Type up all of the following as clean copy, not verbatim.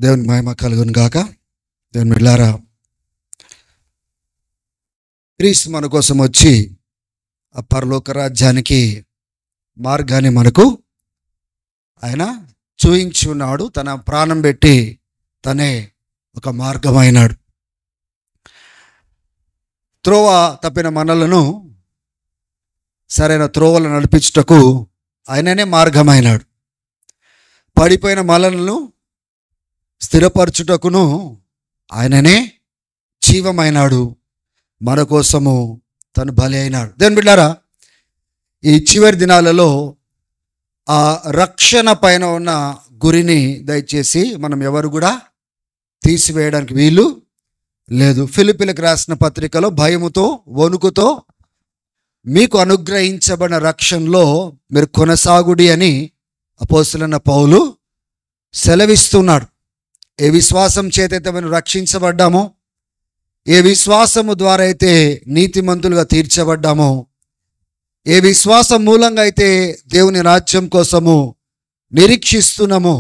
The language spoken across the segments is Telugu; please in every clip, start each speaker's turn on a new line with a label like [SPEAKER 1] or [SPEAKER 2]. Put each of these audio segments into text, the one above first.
[SPEAKER 1] దేవుని మహిమ కలుగును గాక. దేవుని బిడ్డలారా, క్రీస్తు మన కోసం వచ్చి ఆ పరలోక రాజ్యానికి మార్గాన్ని మనకు ఆయన చూయించి ఉన్నాడు. తన ప్రాణం పెట్టి తనే ఒక మార్గమైనాడు. త్రోవ తప్పిన మనలను సరైన త్రోవలు నడిపించుటకు ఆయననే మార్గమైనాడు. పడిపోయిన మనలను స్థిరపరచుటకును ఆయననే జీవమైనాడు. మన కోసము తను బలి అయినాడు. దేవుని బిడ్డలారా, ఈ చివరి దినాలలో ఆ రక్షణ పైన ఉన్న గురిని దయచేసి మనం ఎవరు కూడా తీసివేయడానికి వీలు లేదు. ఫిలిప్పీలకు రాసిన పత్రికలో భయముతో వణుకుతో మీకు అనుగ్రహించబడిన రక్షణలో మీరు కొనసాగుడి అని అపోస్తలుడైన పౌలు సెలవిస్తున్నాడు. ఏ విశ్వాసం చేతైతే మనం రక్షించబడ్డామో, ఏ విశ్వాసము ద్వారా అయితే నీతిమంతులుగా తీర్చబడ్డామో, ఏ విశ్వాసం మూలంగా అయితే దేవుని రాజ్యం కోసము నిరీక్షిస్తున్నామో,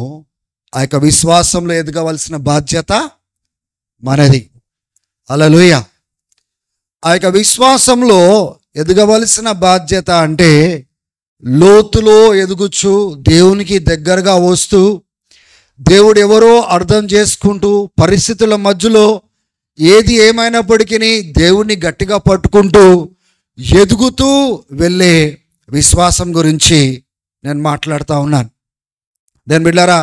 [SPEAKER 1] ఆ యొక్క విశ్వాసంలో ఎదగవలసిన బాధ్యత మనది. హల్లెలూయా. ఆ యొక్క విశ్వాసంలో ఎదగవలసిన బాధ్యత అంటే లోతులో ఎదుగుచు దేవునికి దగ్గరగా వస్తూ దేవుడు ఎవరో అర్థం చేసుకుంటూ పరిస్థితుల మధ్యలో ఏది ఏమైనప్పటికీ దేవుణ్ణి గట్టిగా పట్టుకుంటూ ఎదుగుతూ వెళ్ళే విశ్వాసం గురించి నేను మాట్లాడుతూ ఉన్నాను. దేని బిడ్డారా,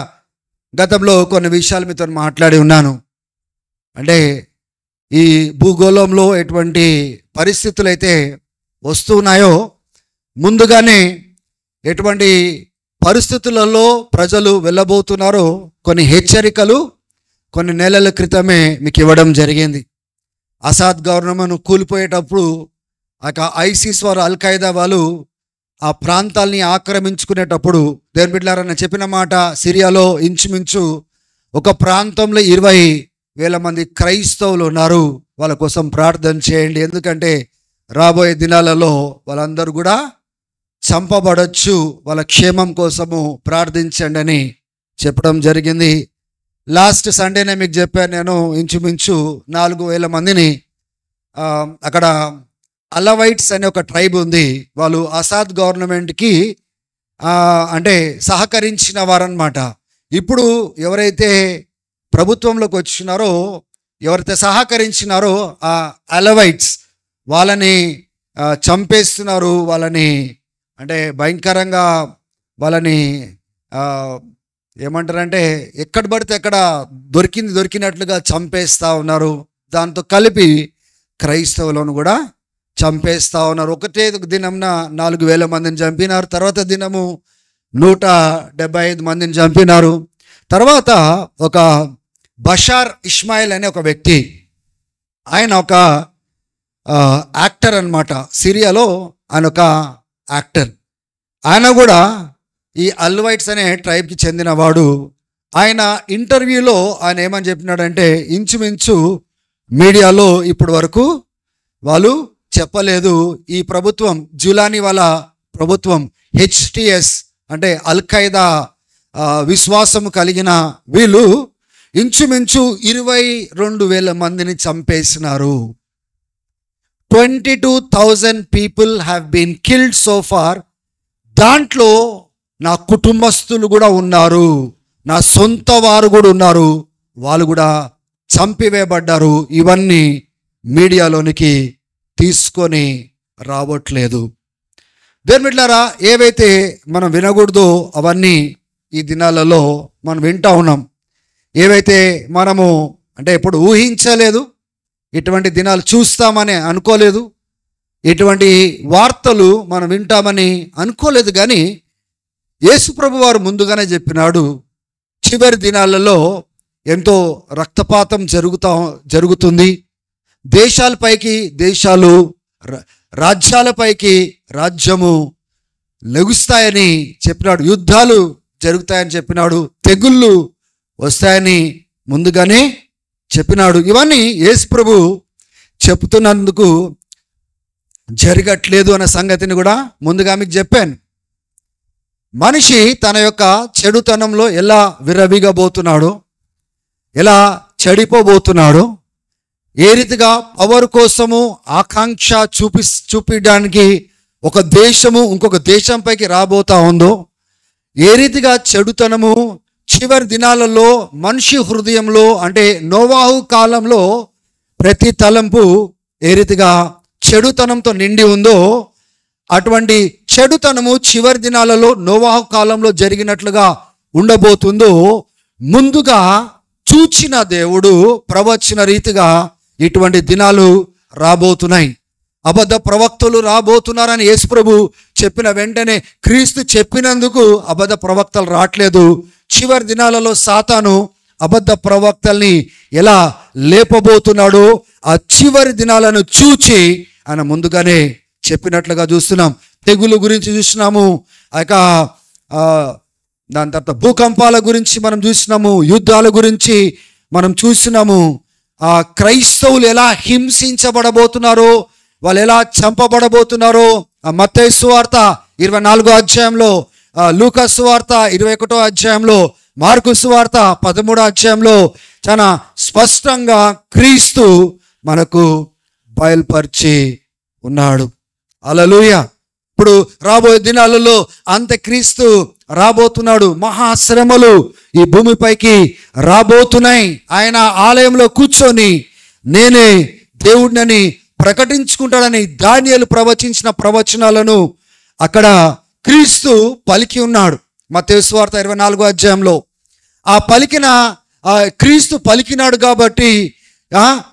[SPEAKER 1] గతంలో కొన్ని విషయాలు మీతో మాట్లాడి ఉన్నాను. అంటే ఈ భూగోళంలో ఎటువంటి పరిస్థితులు అయితే వస్తున్నాయో, ముందుగానే ఎటువంటి పరిస్థితులలో ప్రజలు వెళ్ళబోతున్నారో కొన్ని హెచ్చరికలు కొన్ని నెలల క్రితమే మీకు ఇవ్వడం జరిగింది. అసాద్ గవర్నమెంట్ కూలిపోయేటప్పుడు ఐసిస్ వారు, అల్ ఖైదా వాళ్ళు ఆ ప్రాంతాల్ని ఆక్రమించుకునేటప్పుడు దేవుని బిడ్డలారా, నేను చెప్పిన మాట, సిరియాలో ఇంచుమించు ఒక ప్రాంతంలో 20,000 మంది క్రైస్తవులు ఉన్నారు. వాళ్ళ కోసం ప్రార్థన చేయండి, ఎందుకంటే రాబోయే దినాలలో వాళ్ళందరూ కూడా చంపబడచ్చు, వాళ్ళ క్షేమం కోసము ప్రార్థించండి అని చెప్పడం జరిగింది. లాస్ట్ సండేనే మీకు చెప్పాను నేను, ఇంచుమించు 4,000 మందిని అక్కడ అలవైట్స్ అనే ఒక ట్రైబ్ ఉంది, వాళ్ళు అసాద్ గవర్నమెంట్కి అంటే సహకరించిన వారన్నమాట. ఇప్పుడు ఎవరైతే ప్రభుత్వంలోకి వచ్చినారో, ఎవరైతే సహకరించినారో ఆ అలవైట్స్ వాళ్ళని చంపేస్తున్నారు. వాళ్ళని అంటే భయంకరంగా వాళ్ళని ఏమంటారంటే ఎక్కడ పడితే ఎక్కడ దొరికినట్లుగా చంపేస్తూ ఉన్నారు. దాంతో కలిపి క్రైస్తవులను కూడా చంపేస్తూ ఉన్నారు. ఒకటే దినంన 4,000 మందిని చంపినారు. తర్వాత దినము 175 మందిని చంపినారు. తర్వాత ఒక బషార్ ఇస్మాయిల్ అనే ఒక వ్యక్తి, ఆయన ఒక యాక్టర్ అన్నమాట. సిరియాలో ఆయన ఒక యాక్టర్. ఆయన కూడా ఈ అల్వైట్స్ అనే ట్రైబ్కి చెందినవాడు. ఆయన ఇంటర్వ్యూలో ఆయన ఏమని చెప్పినాడంటే, ఇంచుమించు మీడియాలో ఇప్పటి వరకు వాళ్ళు చెప్పలేదు, ఈ ప్రభుత్వం జులానీ వాళ్ళ ప్రభుత్వం HTS అంటే అల్ ఖైదా విశ్వాసము కలిగిన వీళ్ళు ఇంచుమించు 22,000 మందిని చంపేసినారు. 22,000 people have been killed so far. దాంట్లో నా కుటుంబస్తులు కూడా ఉన్నారు, నా సొంత వారు కూడా ఉన్నారు, వాళ్ళు కూడా చంపివేయబడ్డారు. ఇవన్నీ మీడియాలోనికి తీసుకొని రావట్లేదు. దేవుని బిడ్డలారా, ఏవైతే మనం వినకూడదో అవన్నీ ఈ దినాలలో మనం వింటూ ఉన్నాం. ఏవైతే మనము అంటే ఎప్పుడు ఊహించలేదు, ఇటువంటి దినాలు చూస్తామని అనుకోలేదు, ఇటువంటి వార్తలు మనం వింటామని అనుకోలేదు. కానీ యేసుప్రభు వారు ముందుగానే చెప్పినాడు, చివరి దినాలలో ఎంతో రక్తపాతం జరుగుతుంది, దేశాలపైకి దేశాలు, రాజ్యాలపైకి రాజ్యము లెగుస్తాయని చెప్పినాడు, యుద్ధాలు జరుగుతాయని చెప్పినాడు, తెగుళ్ళు వస్తాయని ముందుగానే చెప్పినాడు. ఇవన్నీ యేసుప్రభు చెప్తున్నందుకు జరగట్లేదు అన్న సంగతిని కూడా ముందుగా మీకు చెప్పాను. మనిషి తన యొక్క చెడుతనంలో ఎలా విర్రవీగబోతున్నాడో, ఎలా చెడిపోబోతున్నాడో, ఏ రీతిగా పవర్ కోసము ఆకాంక్ష చూపించడానికి ఒక దేశము ఇంకొక దేశంపైకి రాబోతా ఉందో, ఏ రీతిగా చెడుతనము చివరి దినాలలో మనిషి హృదయంలో, అంటే నోవాహు కాలంలో ప్రతి తలంపు ఏ రీతిగా చెడుతనంతో నిండి ఉందో, అటువంటి చెడుతనము చివరి దినాలలో నోవాహు కాలంలో జరిగినట్లుగా ఉండబోతుందో ముందుగా చూచిన దేవుడు ప్రవచన రీతిగా ఇటువంటి దినాలు రాబోతున్నాయి. అబద్ధ ప్రవక్తలు రాబోతున్నారని యేసుప్రభు చెప్పిన వెంటనే క్రీస్తు చెప్పినందుకు అబద్ధ ప్రవక్తలు రావట్లేదు. చివరి దినాలలో సాతాను అబద్ధ ప్రవక్తల్ని ఎలా లేపబోతున్నాడో ఆ చివరి దినాలను చూచి ఆయన ముందుగానే చెప్పినట్లుగా చూస్తున్నాం. తెగులు గురించి చూసినాము, దాని తర్వాత భూకంపాల గురించి మనం చూసినాము, యుద్ధాల గురించి మనం చూసినాము. క్రైస్తవులు ఎలా హింసించబడబోతున్నారో, వాళ్ళు ఎలా చంపబడబోతున్నారో మత్తయి సువార్త 24వ అధ్యాయంలో, లూకా సువార్త 21వ అధ్యాయంలో, మార్కు సువార్త 13వ అధ్యాయంలో చాలా స్పష్టంగా క్రీస్తు మనకు బయలుపరిచి ఉన్నాడు. హల్లెలూయా. ఇప్పుడు రాబోయే దినాలలో అంత్యక్రీస్తు రాబోతున్నాడు. మహాశ్రమలు ఈ భూమిపైకి రాబోతున్నాయి. ఆయన ఆలయంలో కూర్చొని నేనే దేవుడినని ప్రకటించుకుంటాడని దానియేలు ప్రవచించిన ప్రవచనాలను అక్కడ క్రీస్తు పలికి ఉన్నాడు. మత్తయి సువార్త 24వ అధ్యాయంలో ఆ పలికిన క్రీస్తు పలికినాడు కాబట్టి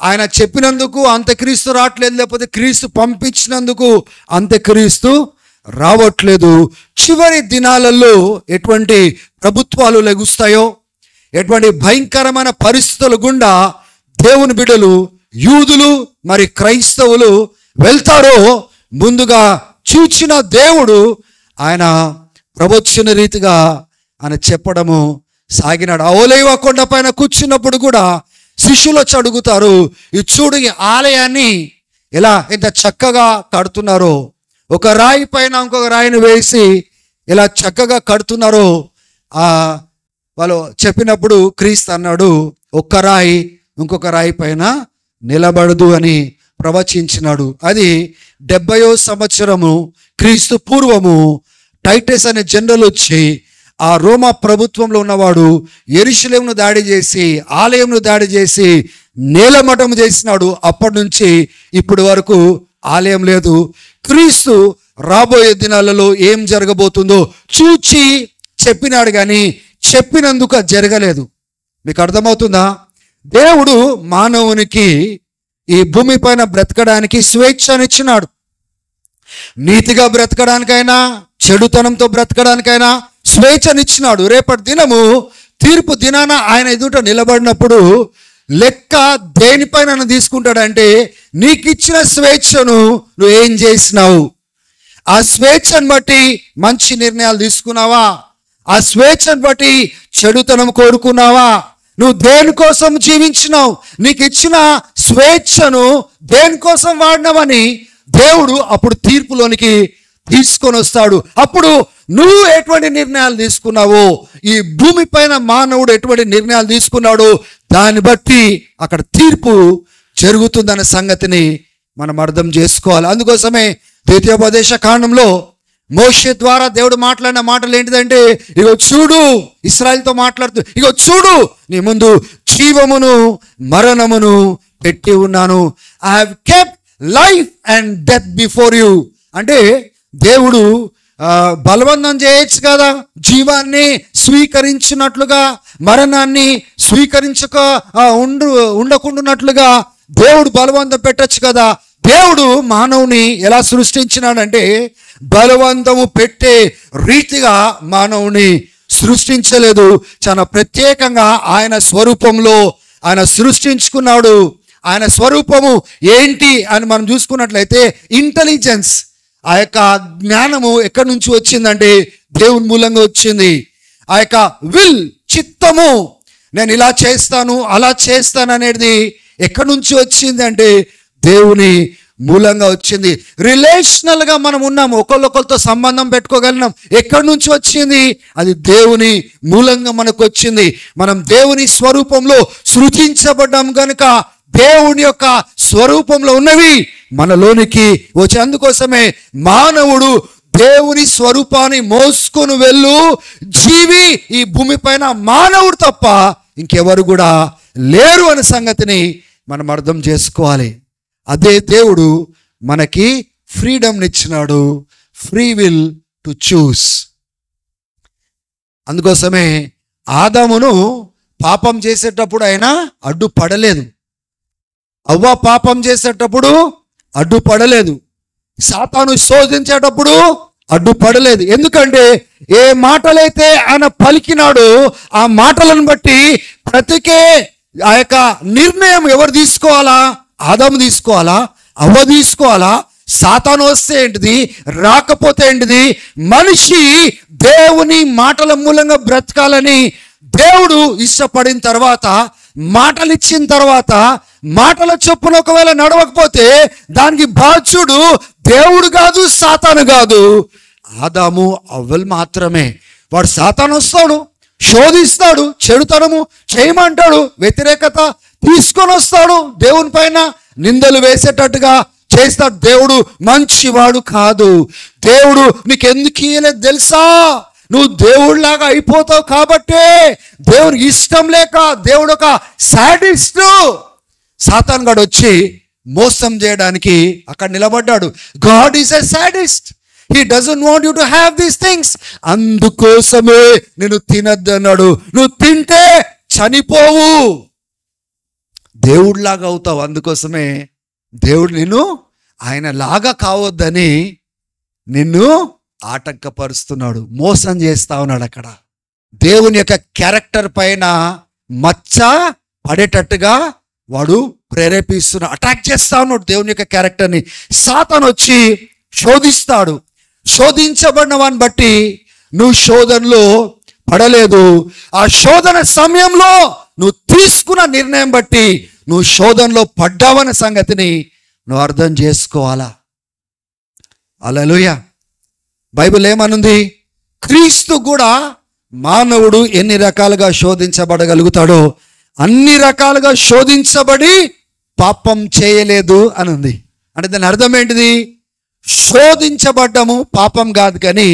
[SPEAKER 1] ఆయన చెప్పినందుకు అంత్యక్రీస్తు రావట్లేదు, లేకపోతే క్రీస్తు పంపించినందుకు అంత్యక్రీస్తు రావట్లేదు. చివరి దినాలలో ఎటువంటి ప్రభుత్వాలు లెగుస్తాయో, ఎటువంటి భయంకరమైన పరిస్థితుల గుండా దేవుని బిడ్డలు, యూదులు మరి క్రైస్తవులు వెళ్తారో ముందుగా చూచిన దేవుడు ఆయన ప్రవచన రీతిగా ఆయన చెప్పడము సాగినాడు. ఆ ఒలీవ కొండ పైన కూర్చున్నప్పుడు కూడా శిష్యులు వచ్చి అడుగుతారు, ఈ చూడు ఈ ఆలయాన్ని ఎలా ఇంత చక్కగా కడుతున్నారో, ఒక రాయి పైన ఇంకొక రాయిని వేసి ఇలా చక్కగా కడుతున్నారో. వాళ్ళు చెప్పినప్పుడు క్రీస్తు అన్నాడు, ఒక్క రాయి ఇంకొక రాయి పైన నిలబడదు అని ప్రవచించినాడు. అది 70వ సంవత్సరము క్రీస్తు పూర్వము టైటస్ అనే జనరల్ వచ్చి ఆ రోమా ప్రభుత్వంలో ఉన్నవాడు యెరూషలేమును దాడి చేసి, ఆలయంను దాడి చేసి నేలమటం చేసినాడు. అప్పటి నుంచి ఇప్పటి వరకు ఆలయం లేదు. క్రీస్తు రాబోయే దినాలలో ఏం జరగబోతుందో చూచి చెప్పినాడు, కానీ చెప్పినందుకు జరగలేదు. మీకు అర్థమవుతుందా? దేవుడు మానవునికి ఈ భూమి పైన బ్రతకడానికి స్వేచ్ఛనిచ్చినాడు. నీతిగా బ్రతకడానికైనా, చెడుతనంతో బ్రతకడానికైనా స్వేచ్ఛనిచ్చినాడు. రేపటి దినము తీర్పు దినాన ఆయన ఎదుట నిలబడినప్పుడు లెక్క దేనిపైన తీసుకుంటాడంటే, నీకు ఇచ్చిన స్వేచ్ఛను నువ్వు ఏం చేసినావు, ఆ స్వేచ్ఛను బట్టి మంచి నిర్ణయాలు తీసుకున్నావా, ఆ స్వేచ్ఛను బట్టి చెడుతనం కోరుకున్నావా, నువ్వు దేనికోసం జీవించినావు, నీకు ఇచ్చిన స్వేచ్ఛను దేనికోసం వాడినావని దేవుడు అప్పుడు తీర్పులోనికి తీసుకొని వస్తాడు. అప్పుడు నువ్వు ఎటువంటి నిర్ణయాలు తీసుకున్నావో, ఈ భూమి పైన మానవుడు ఎటువంటి నిర్ణయాలు తీసుకున్నాడో దాన్ని బట్టి అక్కడ తీర్పు జరుగుతుందనే సంగతిని మనం అర్థం చేసుకోవాలి. అందుకోసమే ద్వితీయోపదేశ కాండంలో మోషే ద్వారా దేవుడు మాట్లాడిన మాటలు ఏంటిదంటే, ఇగో చూడు, ఇశ్రాయేలుతో మాట్లాడుతూ, ఇగో చూడు నీ ముందు జీవమును మరణమును పెట్టి ఉన్నాను. I have kept life and death before you. అంటే దేవుడు బలవంతం చేయొచ్చు కదా, జీవాన్ని స్వీకరించినట్లుగా మరణాన్ని స్వీకరించక ఉండకుండానట్లుగా దేవుడు బలవంతం పెట్టచ్చు కదా. దేవుడు మానవుని ఎలా సృష్టించినాడంటే, బలవంతము పెట్టే రీతిగా మానవుని సృష్టించలేదు. చాలా ప్రత్యేకంగా ఆయన స్వరూపంలో ఆయన సృష్టించుకున్నాడు. ఆయన స్వరూపము ఏంటి అని మనం చూసుకున్నట్లయితే ఇంటెలిజెన్స్, ఆ యొక్క జ్ఞానము ఎక్కడి నుంచి వచ్చిందంటే దేవుని మూలంగా వచ్చింది. ఆ యొక్క విల్, చిత్తము, నేను ఇలా చేస్తాను అలా చేస్తాను అనేది ఎక్కడి నుంచి వచ్చింది అంటే దేవుని మూలంగా వచ్చింది. రిలేషనల్గా మనం ఉన్నాము, ఒకళ్ళొకరితో సంబంధం పెట్టుకోగలిగినాం. ఎక్కడి నుంచి వచ్చింది? అది దేవుని మూలంగా మనకు వచ్చింది. మనం దేవుని స్వరూపంలో సృజించబడ్డాం కనుక దేవుని యొక్క స్వరూపంలో ఉన్నవి మనలోనికి వచ్చి, అందుకోసమే మానవుడు దేవుని స్వరూపాన్ని మోసుకొని వెళ్ళు జీవి ఈ భూమి పైన మానవుడు తప్ప ఇంకెవరు కూడా లేరు అనే సంగతిని మనం అర్థం చేసుకోవాలి. అదే దేవుడు మనకి ఫ్రీడమ్ ఇచ్చినాడు, ఫ్రీ విల్ టు చూస్. అందుకోసమే ఆదామును పాపం చేసేటప్పుడు ఆయన అడ్డుపడలేదు, అవ్వ పాపం చేసేటప్పుడు అడ్డుపడలేదు, సాతాను శోధించేటప్పుడు అడ్డుపడలేదు. ఎందుకంటే ఏ మాటలైతే ఆయన పలికినాడో ఆ మాటలను బట్టి బ్రతికే ఆ యొక్క నిర్ణయం ఎవరు తీసుకోవాలా? ఆదాము తీసుకోవాలా? అవ్వ తీసుకోవాలా? సాతాను వస్తే ఏంటిది, రాకపోతే ఏంటిది? మనిషి దేవుని మాటల మూలంగా బ్రతకాలని దేవుడు ఇష్టపడిన తర్వాత, మాటలు ఇచ్చిన తర్వాత, మాటల చొప్పున ఒకవేళ నడవకపోతే దానికి బాధ్యుడు దేవుడు కాదు, సాతాను కాదు, ఆదాము అవ్వలు మాత్రమే. వాడు సాతాను వస్తాడు, శోధిస్తాడు, చెడుతనము చేయమంటాడు, వ్యతిరేకత తీసుకొని వస్తాడు, దేవుని పైన నిందలు వేసేటట్టుగా చేస్తాడు. దేవుడు మంచివాడు కాదు. దేవుడు నీకెందుకు ఇయ్యలేదు తెలుసా? నువ్వు దేవుడిలాగా అయిపోతావు కాబట్టే. దేవుడికి ఇష్టం లేక దేవుడు ఒక సాడిస్ట్. సాతాన్ గాడు వచ్చి మోసం చేయడానికి అక్కడ నిలబడ్డాడు. God is a sadist. He doesn't want you to have these things. అందుకోసమే నేను తినద్దు అన్నాడు. నువ్వు తింటే చనిపోవు, దేవుడిలాగా అవుతావు. అందుకోసమే దేవుడు నిన్ను ఆయన లాగా కావద్దని నిన్ను ఆటంకపరుస్తున్నాడు, మోసం చేస్తా ఉన్నాడు. అక్కడ దేవుని యొక్క క్యారెక్టర్ పైన మచ్చ పడేటట్టుగా వాడు ప్రేరేపిస్తున్నాడు, అటాక్ చేస్తా ఉన్నాడు దేవుని యొక్క క్యారెక్టర్ని. సాతాను వచ్చి శోధిస్తాడు. శోధించబడిన వాడిని బట్టి నువ్వు శోధనలో పడలేదు. ఆ శోధన సమయంలో నువ్వు తీసుకున్న నిర్ణయం బట్టి నువ్వు శోధనలో పడ్డావన్న సంగతిని నువ్వు అర్థం చేసుకోవాలా. హల్లెలూయా. బైబిల్ ఏమనుంది? క్రీస్తు కూడా మానవుడు ఎన్ని రకాలుగా శోధించబడగలుగుతాడో అన్ని రకాలుగా శోధించబడి పాపం చేయలేదు అని ఉంది. అంటే దాని అర్థం ఏంటిది? శోధించబడ్డము పాపం కాదు, కానీ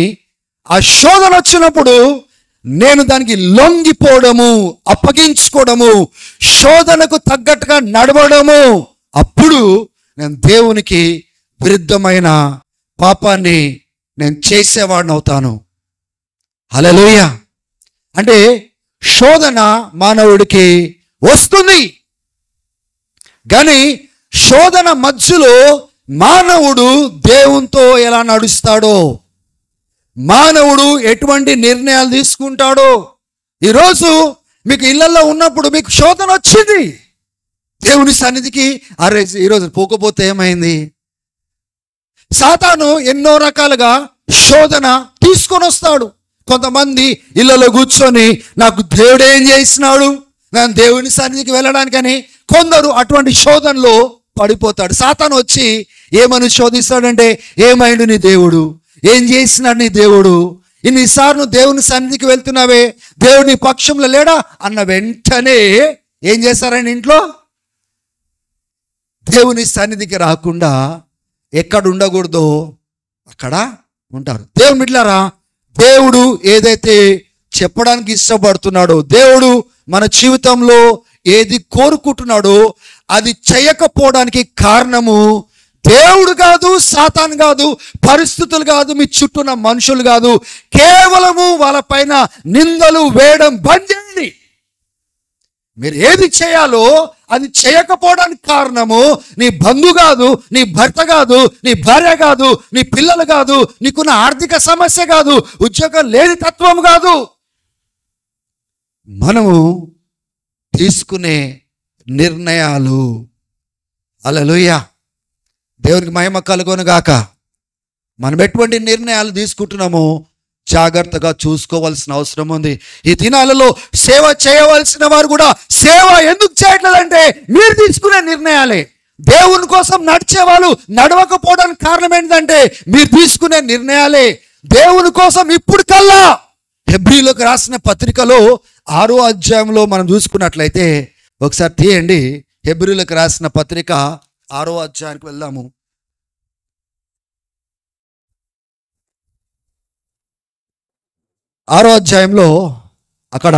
[SPEAKER 1] ఆ శోధన వచ్చినప్పుడు నేను దానికి లొంగిపోవడము, అప్పగించుకోవడము, శోధనకు తగ్గట్టుగా నడవడము, అప్పుడు నేను దేవునికి విరుద్ధమైన పాపాన్ని నేను చేసేవాడిని అవుతాను. హల్లెలూయా. అంటే శోధన మానవుడికి వస్తుంది, కానీ శోధన మధ్యలో మానవుడు దేవునితో ఎలా నడుస్తాడో, మానవుడు ఎటువంటి నిర్ణయాలు తీసుకుంటాడో. ఈరోజు మీకు ఇళ్లలో ఉన్నప్పుడు మీకు శోధన వచ్చింది, దేవుని సన్నిధికి అరే ఈరోజు పోకపోతే ఏమైంది? సాతాను ఎన్నో రకాలుగా శోధన తీసుకొని వస్తాడు. కొంతమంది ఇళ్లలో కూర్చొని నాకు దేవుడు ఏం చేసినాడు, నేను దేవుని సన్నిధికి వెళ్ళడానికని కొందరు అటువంటి శోధనలో పడిపోతాడు. సాతాను వచ్చి ఏమని శోధిస్తాడంటే, ఏమైండు నీ దేవుడు, ఏం చేసినాడు నీ దేవుడు, ఇన్నిసార్లు దేవుని సన్నిధికి వెళ్తున్నావే, దేవుని పక్షంలో లేడా అన్న వెంటనే ఏం చేస్తారని ఇంట్లో దేవుని సన్నిధికి రాకుండా ఎక్కడ ఉండకూడదో అక్కడ ఉంటారు. దేవుని బిడ్డలారా, దేవుడు ఏదైతే చెప్పడానికి ఇష్టపడుతున్నాడో, దేవుడు మన జీవితంలో ఏది కోరుకుంటున్నాడో అది చేయకపోవడానికి కారణము దేవుడు కాదు, సాతాను కాదు, పరిస్థితులు కాదు, మీ చుట్టూ ఉన్న మనుషులు కాదు. కేవలము వాళ్ళపైన నిందలు వేయడం బంద్ చేయండి. మీరు ఏది చేయాలో అది చేయకపోవడానికి కారణము నీ బంధు కాదు, నీ భర్త కాదు, నీ భార్య కాదు, నీ పిల్లలు కాదు, నీకున్న ఆర్థిక సమస్య కాదు, ఉద్యోగం లేని తత్వం కాదు. మనము తీసుకునే నిర్ణయాలు. హల్లెలూయా. దేవునికి మహిమ కలుగును గాక. మనం ఎటువంటి నిర్ణయాలు తీసుకుంటున్నామో జాగ్రత్తగా చూసుకోవాల్సిన అవసరం ఉంది. ఈ దినాలలో సేవ చేయవలసిన వారు కూడా సేవ ఎందుకు చేయట్లేదంటే మీరు తీసుకునే నిర్ణయాలే. దేవుని కోసం నడిచే వాళ్ళు నడవకపోవడానికి కారణం ఏంటంటే మీరు తీసుకునే నిర్ణయాలే. దేవుని కోసం ఇప్పుడు కల్లా హెబ్రీలకు రాసిన పత్రికలో 6వ అధ్యాయంలో మనం చూసుకున్నట్లయితే ఒకసారి తీయండి. హెబ్రీలకు రాసిన పత్రిక 6వ అధ్యాయానికి వెళ్దాము. 6వ అధ్యాయంలో అక్కడ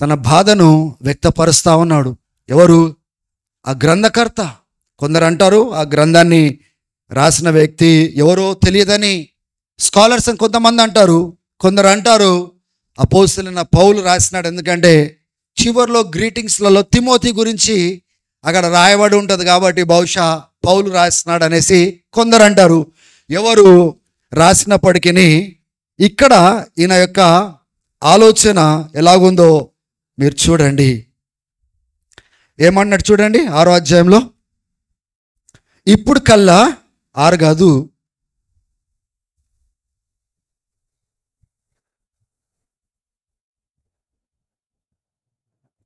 [SPEAKER 1] తన బాధను వ్యక్తపరుస్తా ఉన్నాడు. ఎవరు? ఆ గ్రంథకర్త. కొందరు అంటారు ఆ గ్రంథాన్ని రాసిన వ్యక్తి ఎవరో తెలియదని స్కాలర్స్ అని కొంతమంది అంటారు. కొందరు అంటారు అపోస్తలుడైన పౌలు రాసినాడు, ఎందుకంటే చివరిలో గ్రీటింగ్స్లలో తిమోతి గురించి అక్కడ రాయబడి ఉంటుంది కాబట్టి బహుశా పౌలు రాసినాడు అనేసి కొందరు అంటారు. ఎవరు రాసినప్పటికీ ఇక్కడ ఈయన యొక్క ఆలోచన ఎలాగుందో మీరు చూడండి. ఏమన్నాడు చూడండి 6వ అధ్యాయంలో. ఇప్పుడు కల్లా 6 కాదు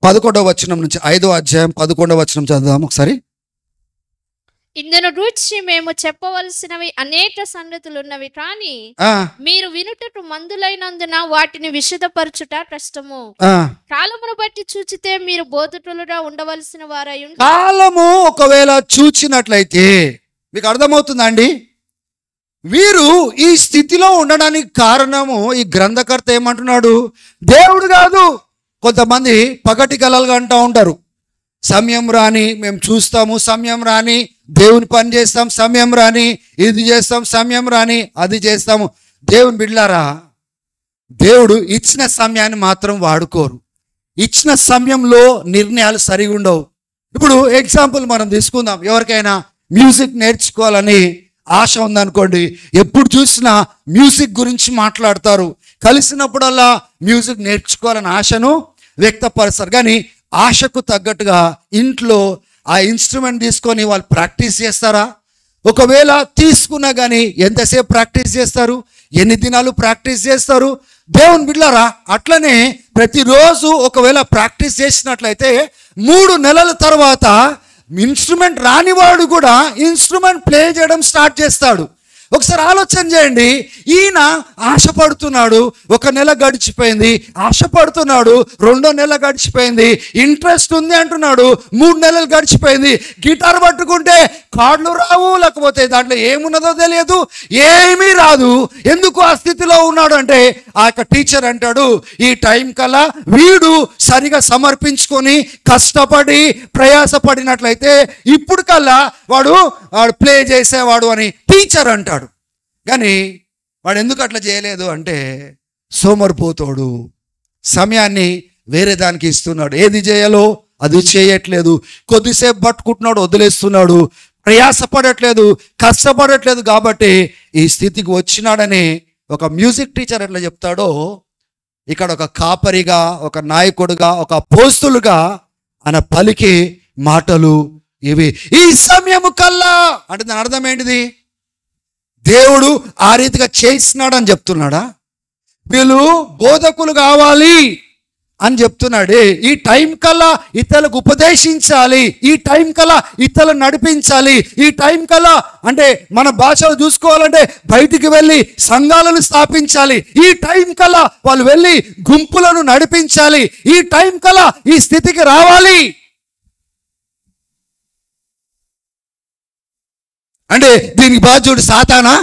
[SPEAKER 1] 11వ వచనం నుంచి 5వ అధ్యాయం 11వ వచనం చదువుదాం ఒకసారి.
[SPEAKER 2] ఇందును గూర్చి మేము చెప్పవలసినవి అనేక సంగతులు ఉన్నవి, కానీ మీరు వినుటకు మందులైనందున వాటిని విశదపరచుట కష్టము. కాలమును బట్టి చూచితే మీరు బోధకులుగా ఉండవలసిన వారై ఉంటారు.
[SPEAKER 1] కాలము ఒకవేళ చూచినట్లయితే మీకు అర్థమవుతుందా అండి? వీరు ఈ స్థితిలో ఉండడానికి కారణము ఈ గ్రంథకర్త ఏమంటున్నాడు? దేవుడు కాదు. కొంతమంది పగటి కలలుగా అంటూ ఉంటారు, సమయం రాని మేము చూస్తాము, సమయం రాని దేవుని పని చేస్తాం, సమయం రాని ఇది చేస్తాం, సమయం రాని అది చేస్తాము. దేవుని బిడ్డలారా, దేవుడు ఇచ్చిన సమయాన్ని మాత్రం వాడుకోరు. ఇచ్చిన సమయంలో నిర్ణయాలు సరిగా ఉండవు. ఇప్పుడు ఎగ్జాంపుల్ మనం తీసుకుందాం. ఎవరికైనా మ్యూజిక్ నేర్చుకోవాలని ఆశ ఉందనుకోండి, ఎప్పుడు చూసినా మ్యూజిక్ గురించి మాట్లాడతారు. కలిసినప్పుడల్లా మ్యూజిక్ నేర్చుకోవాలని ఆశను వ్యక్తపరుస్తారు. కానీ ఆశకు తగ్గట్టుగా ఇంట్లో ఆ ఇన్స్ట్రుమెంట్ తీసుకొని వాళ్ళు ప్రాక్టీస్ చేస్తారా? ఒకవేళ తీసుకున్నా కానీ ఎంతసేపు ప్రాక్టీస్ చేస్తారు? ఎన్ని దినాలు ప్రాక్టీస్ చేస్తారు? దేవుని బిడ్డలారా, అట్లనే ప్రతిరోజు ఒకవేళ ప్రాక్టీస్ చేసినట్లయితే 3 నెలల తర్వాత ఇన్స్ట్రుమెంట్ రానివాడు కూడా ఇన్స్ట్రుమెంట్ ప్లే చేయడం స్టార్ట్ చేస్తాడు. ఒకసారి ఆలోచన చేయండి. ఈయన ఆశపడుతున్నాడు, 1 నెల గడిచిపోయింది. ఆశపడుతున్నాడు, 2వ నెల గడిచిపోయింది. ఇంట్రెస్ట్ ఉంది అంటున్నాడు, 3 నెలలు గడిచిపోయింది. గిటార్ పట్టుకుంటే కార్డులు రావు, లేకపోతే దాంట్లో ఏమున్నదో తెలియదు, ఏమీ రాదు. ఎందుకు ఆ స్థితిలో ఉన్నాడు అంటే ఆ యొక్క టీచర్ అంటాడు, ఈ టైం కల్లా వీడు సరిగా సమర్పించుకొని కష్టపడి ప్రయాసపడినట్లయితే ఇప్పుడు కల్లా వాడు ప్లే చేసేవాడు అని టీచర్ అంటాడు. కానీ వాడు ఎందుకు అట్లా చేయలేదు అంటే సోమరిపోతాడు, సమయాన్ని వేరే దానికి ఇస్తున్నాడు. ఏది చేయాలో అది చేయట్లేదు. కొద్దిసేపు పట్టుకుంటున్నాడు, వదిలేస్తున్నాడు. ప్రయాసపడట్లేదు, కష్టపడట్లేదు. కాబట్టి ఈ స్థితికి వచ్చినాడని ఒక మ్యూజిక్ టీచర్ ఎట్లా చెప్తాడో, ఇక్కడ ఒక కాపరిగా, ఒక నాయకుడుగా, ఒక అపోస్తలుగా ఆయన పలికి మాటలు ఇవి. ఈ సమయము కల్లా అంటే దాని అర్థం ఏంటిది? దేవుడు ఆ రీతిగా చేస్తున్నాడు అని చెప్తున్నాడా? వీళ్ళు బోధకులు కావాలి అని చెప్తున్నాడే. ఈ టైం కల్లా ఇతరులకు ఉపదేశించాలి, ఈ టైం కల్లా ఇతరులను నడిపించాలి, ఈ టైం కల్లా అంటే మన భాషలో చూసుకోవాలంటే బయటికి వెళ్ళి సంఘాలను స్థాపించాలి, ఈ టైం కల్లా వాళ్ళు వెళ్ళి గుంపులను నడిపించాలి, ఈ టైం కల్లా ఈ స్థితికి రావాలి అంటే దీనికి బాధ్యుడు సాతానా?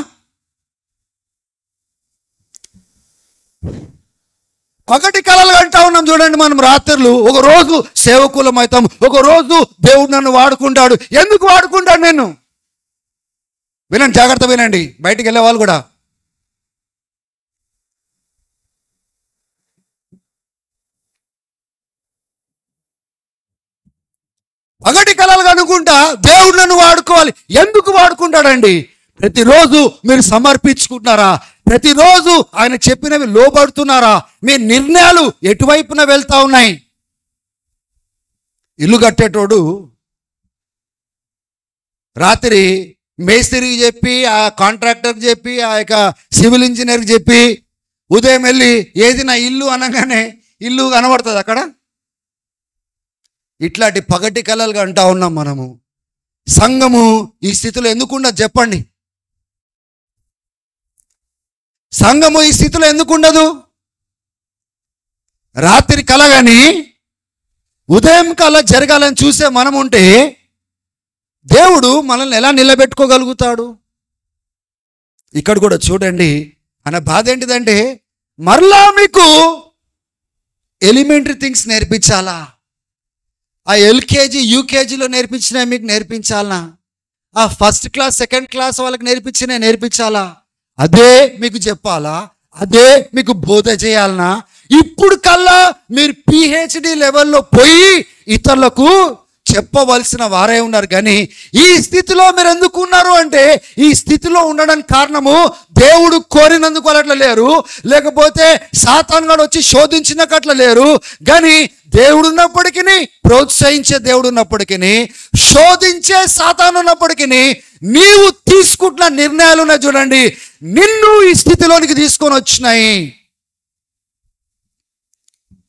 [SPEAKER 1] పగటి కలలు అంటా ఉన్నాం చూడండి మనం రాత్రులు. ఒక రోజు సేవకులం అవుతాం, ఒక రోజు దేవుడు నన్ను వాడుకుంటాడు. ఎందుకు వాడుకుంటాడు? నేను వినండి, జాగ్రత్త వినండి, బయటికి వెళ్ళే వాళ్ళు కూడా. పగటి కలలు అనుకుంటా దేవుడు నన్ను వాడుకోవాలి. ఎందుకు వాడుకుంటాడండి? ప్రతిరోజు మీరు సమర్పించుకుంటున్నారా? ప్రతిరోజు ఆయన చెప్పినవి లోబడుతున్నారా? మీ నిర్ణయాలు ఎటువైపున వెళ్తా ఉన్నాయి? ఇల్లు కట్టేటోడు రాత్రి మేస్త్రికి చెప్పి, ఆ కాంట్రాక్టర్కి చెప్పి, ఆ యొక్క సివిల్ ఇంజనీర్కి చెప్పి ఉదయం వెళ్ళి ఏది నా ఇల్లు అనగానే ఇల్లు కనబడుతుంది అక్కడ. ఇట్లాంటి పగటి కలలుగా అంటా ఉన్నాం మనము. సంఘము ఈ స్థితిలో ఎందుకుండదు చెప్పండి? సంఘము ఈ స్థితిలో ఎందుకుండదు? రాత్రి కల కానీ ఉదయం కల జరగాలని చూసే మనం ఉంటే దేవుడు మనల్ని ఎలా నిలబెట్టుకోగలుగుతాడు? ఇక్కడ కూడా చూడండి, అన్న బాధ ఏంటిదంటే మరలా మీకు ఎలిమెంటరీ థింగ్స్ నేర్పించాలా? ఆ ఎల్కేజీ యూకేజీలో నేర్పించినా మీకు నేర్పించాలా? ఆ ఫస్ట్ క్లాస్ సెకండ్ క్లాస్ వాళ్ళకి నేర్పించాలా? అదే మీకు చెప్పాలా? అదే మీకు బోధ చేయాలనా? ఇప్పుడు కల్లా మీరు PhD లెవెల్లో పోయి ఇతరులకు చెప్పవలసిన వారే ఉన్నారు. కానీ ఈ స్థితిలో మీరు ఎందుకు ఉన్నారు అంటే, ఈ స్థితిలో ఉండడానికి కారణము దేవుడు కోరినందుకు అట్లా లేరు, లేకపోతే సాతాను గాడు వచ్చి శోధించినాక అట్లా లేరు. కానీ దేవుడు ఉన్నప్పటికీ, ప్రోత్సహించే దేవుడు ఉన్నప్పటికీ, శోధించే సాతాను ఉన్నప్పటికీ, నీవు తీసుకుంటున్న నిర్ణయాలు ఉన్నాయి చూడండి, నిన్ను ఈ స్థితిలోనికి తీసుకొని వచ్చినాయి.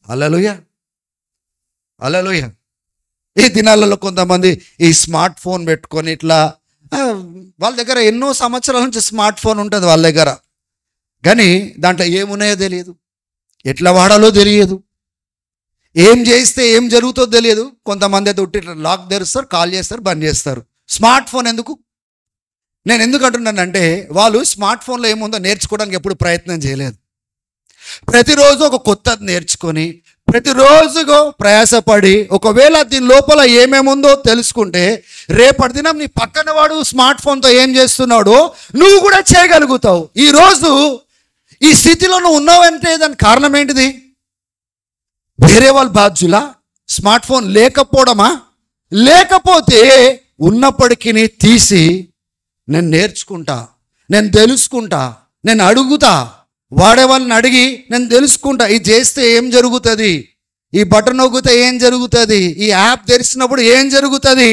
[SPEAKER 1] హల్లెలూయా, హల్లెలూయా. ఈ దినాలలో కొంతమంది ఈ స్మార్ట్ ఫోన్ పెట్టుకొని ఇట్లా వాళ్ళ దగ్గర ఎన్నో సంవత్సరాల నుంచి స్మార్ట్ ఫోన్ ఉంటుంది వాళ్ళ దగ్గర, కానీ దాంట్లో ఏమున్నాయో తెలియదు, ఎట్లా వాడాలో తెలియదు, ఏం చేస్తే ఏం జరుగుతుందో తెలియదు. కొంతమంది అయితే ఉట్టి లాక్ తెరుస్తారు, కాల్ చేస్తారు, బంద్ చేస్తారు. స్మార్ట్ ఫోన్ ఎందుకు? నేను ఎందుకు అంటున్నానంటే, వాళ్ళు స్మార్ట్ ఫోన్లో ఏముందో నేర్చుకోవడానికి ఎప్పుడు ప్రయత్నం చేయలేదు. ప్రతిరోజు ఒక కొత్తది నేర్చుకొని, ప్రతిరోజుగా ప్రయాసపడి, ఒకవేళ దీని లోపల ఏమేముందో తెలుసుకుంటే, రేపటి దినం నీ పక్కన వాడు స్మార్ట్ ఫోన్తో ఏం చేస్తున్నాడో నువ్వు కూడా చేయగలుగుతావు. ఈరోజు ఈ స్థితిలో నువ్వు ఉన్నావంటే దానికి కారణం ఏంటిది? వేరే వాళ్ళ బాధ్యులా? Smart phone లేకపోవడమా? లేకపోతే ఉన్నప్పటికీ తీసి నేను నేర్చుకుంటా, నేను తెలుసుకుంటా, నేను అడుగుతా, వాడే వాళ్ళని అడిగి నేను తెలుసుకుంటా, ఇది చేస్తే ఏం జరుగుతుంది, ఈ బటన్ నొక్కితే ఏం జరుగుతుంది, ఈ యాప్ తెరిచినప్పుడు ఏం జరుగుతుంది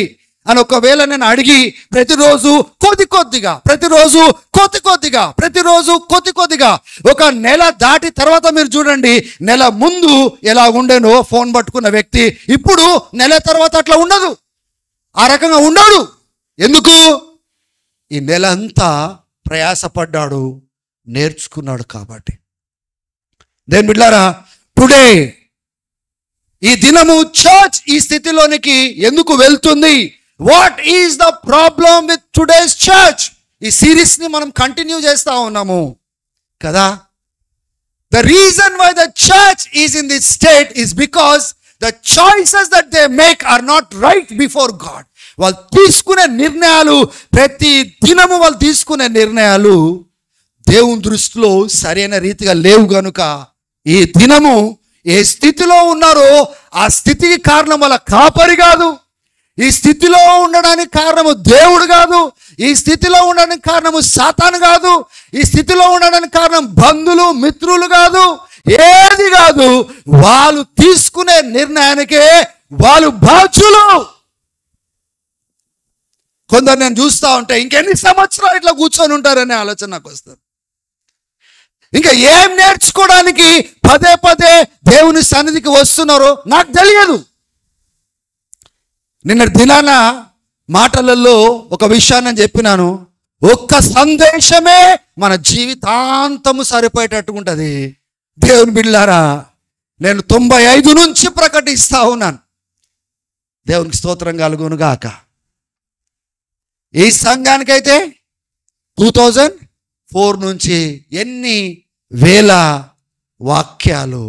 [SPEAKER 1] అని ఒకవేళ నేను అడిగి ప్రతిరోజు కొద్ది కొద్దిగా, ప్రతిరోజు కొద్ది కొద్దిగా ఒక నెల దాటి తర్వాత మీరు చూడండి, నెల ముందు ఎలా ఉండేనో ఫోన్ పట్టుకున్న వ్యక్తి ఇప్పుడు నెల తర్వాత అట్లా ఉండదు, ఆ రకంగా ఉండడు. ఎందుకు? ఈ నెల అంతా ప్రయాసపడ్డాడు, నేర్చుకున్నాడు కాబట్టి. దేని బిడ్డలారా, టుడే ఈ దినము చర్చ్ ఈ స్థితిలోనికి ఎందుకు వెళ్తుంది? What is the problem with today's church? ఈ సిరీస్ ని మనం కంటిన్యూ చేస్తా ఉన్నాము కదా. The reason why the church is in this state is because the choices that they make are not right before God. వాళ్ళు తీసుకునే నిర్ణయాలు, ప్రతి దినము వాళ్ళు తీసుకునే నిర్ణయాలు దేవుని దృష్టిలో సరైన రీతిగా లేవు. గనుక ఈ దినము ఏ స్థితిలో ఉన్నారో ఆ స్థితికి కారణం వాళ్ళ కాపరి కాదు, ఈ స్థితిలో ఉండడానికి కారణము దేవుడు కాదు, ఈ స్థితిలో ఉండడానికి కారణము సాతాను కాదు, ఈ స్థితిలో ఉండడానికి కారణం బంధువులు మిత్రులు కాదు, ఏది కాదు. వాళ్ళు తీసుకునే నిర్ణయానికే వాళ్ళు బాధ్యులు. కొందరు నేను చూస్తూ ఉంటే ఇంకెన్ని సంవత్సరాలు ఇట్లా కూర్చొని ఉంటారనే ఆలోచన నాకు వస్తుంది. ఇంకా ఏం నేర్చుకోవడానికి పదే పదే దేవుని సన్నిధికి వస్తున్నారో నాకు తెలియదు. నిన్న దినాన మాటలలో ఒక విషయాన్ని నేను చెప్పినాను, ఒక్క సందేశమే మన జీవితాంతము సరిపోయేటట్టు ఉంటుంది. దేవుని బిడ్డలారా, నేను 95 నుంచి ప్రకటిస్తా ఉన్నాను. దేవునికి స్తోత్రం కలుగును గాక. ఈ సంఘానికైతే 2004 నుంచి ఎన్ని వేల వాక్యాలు.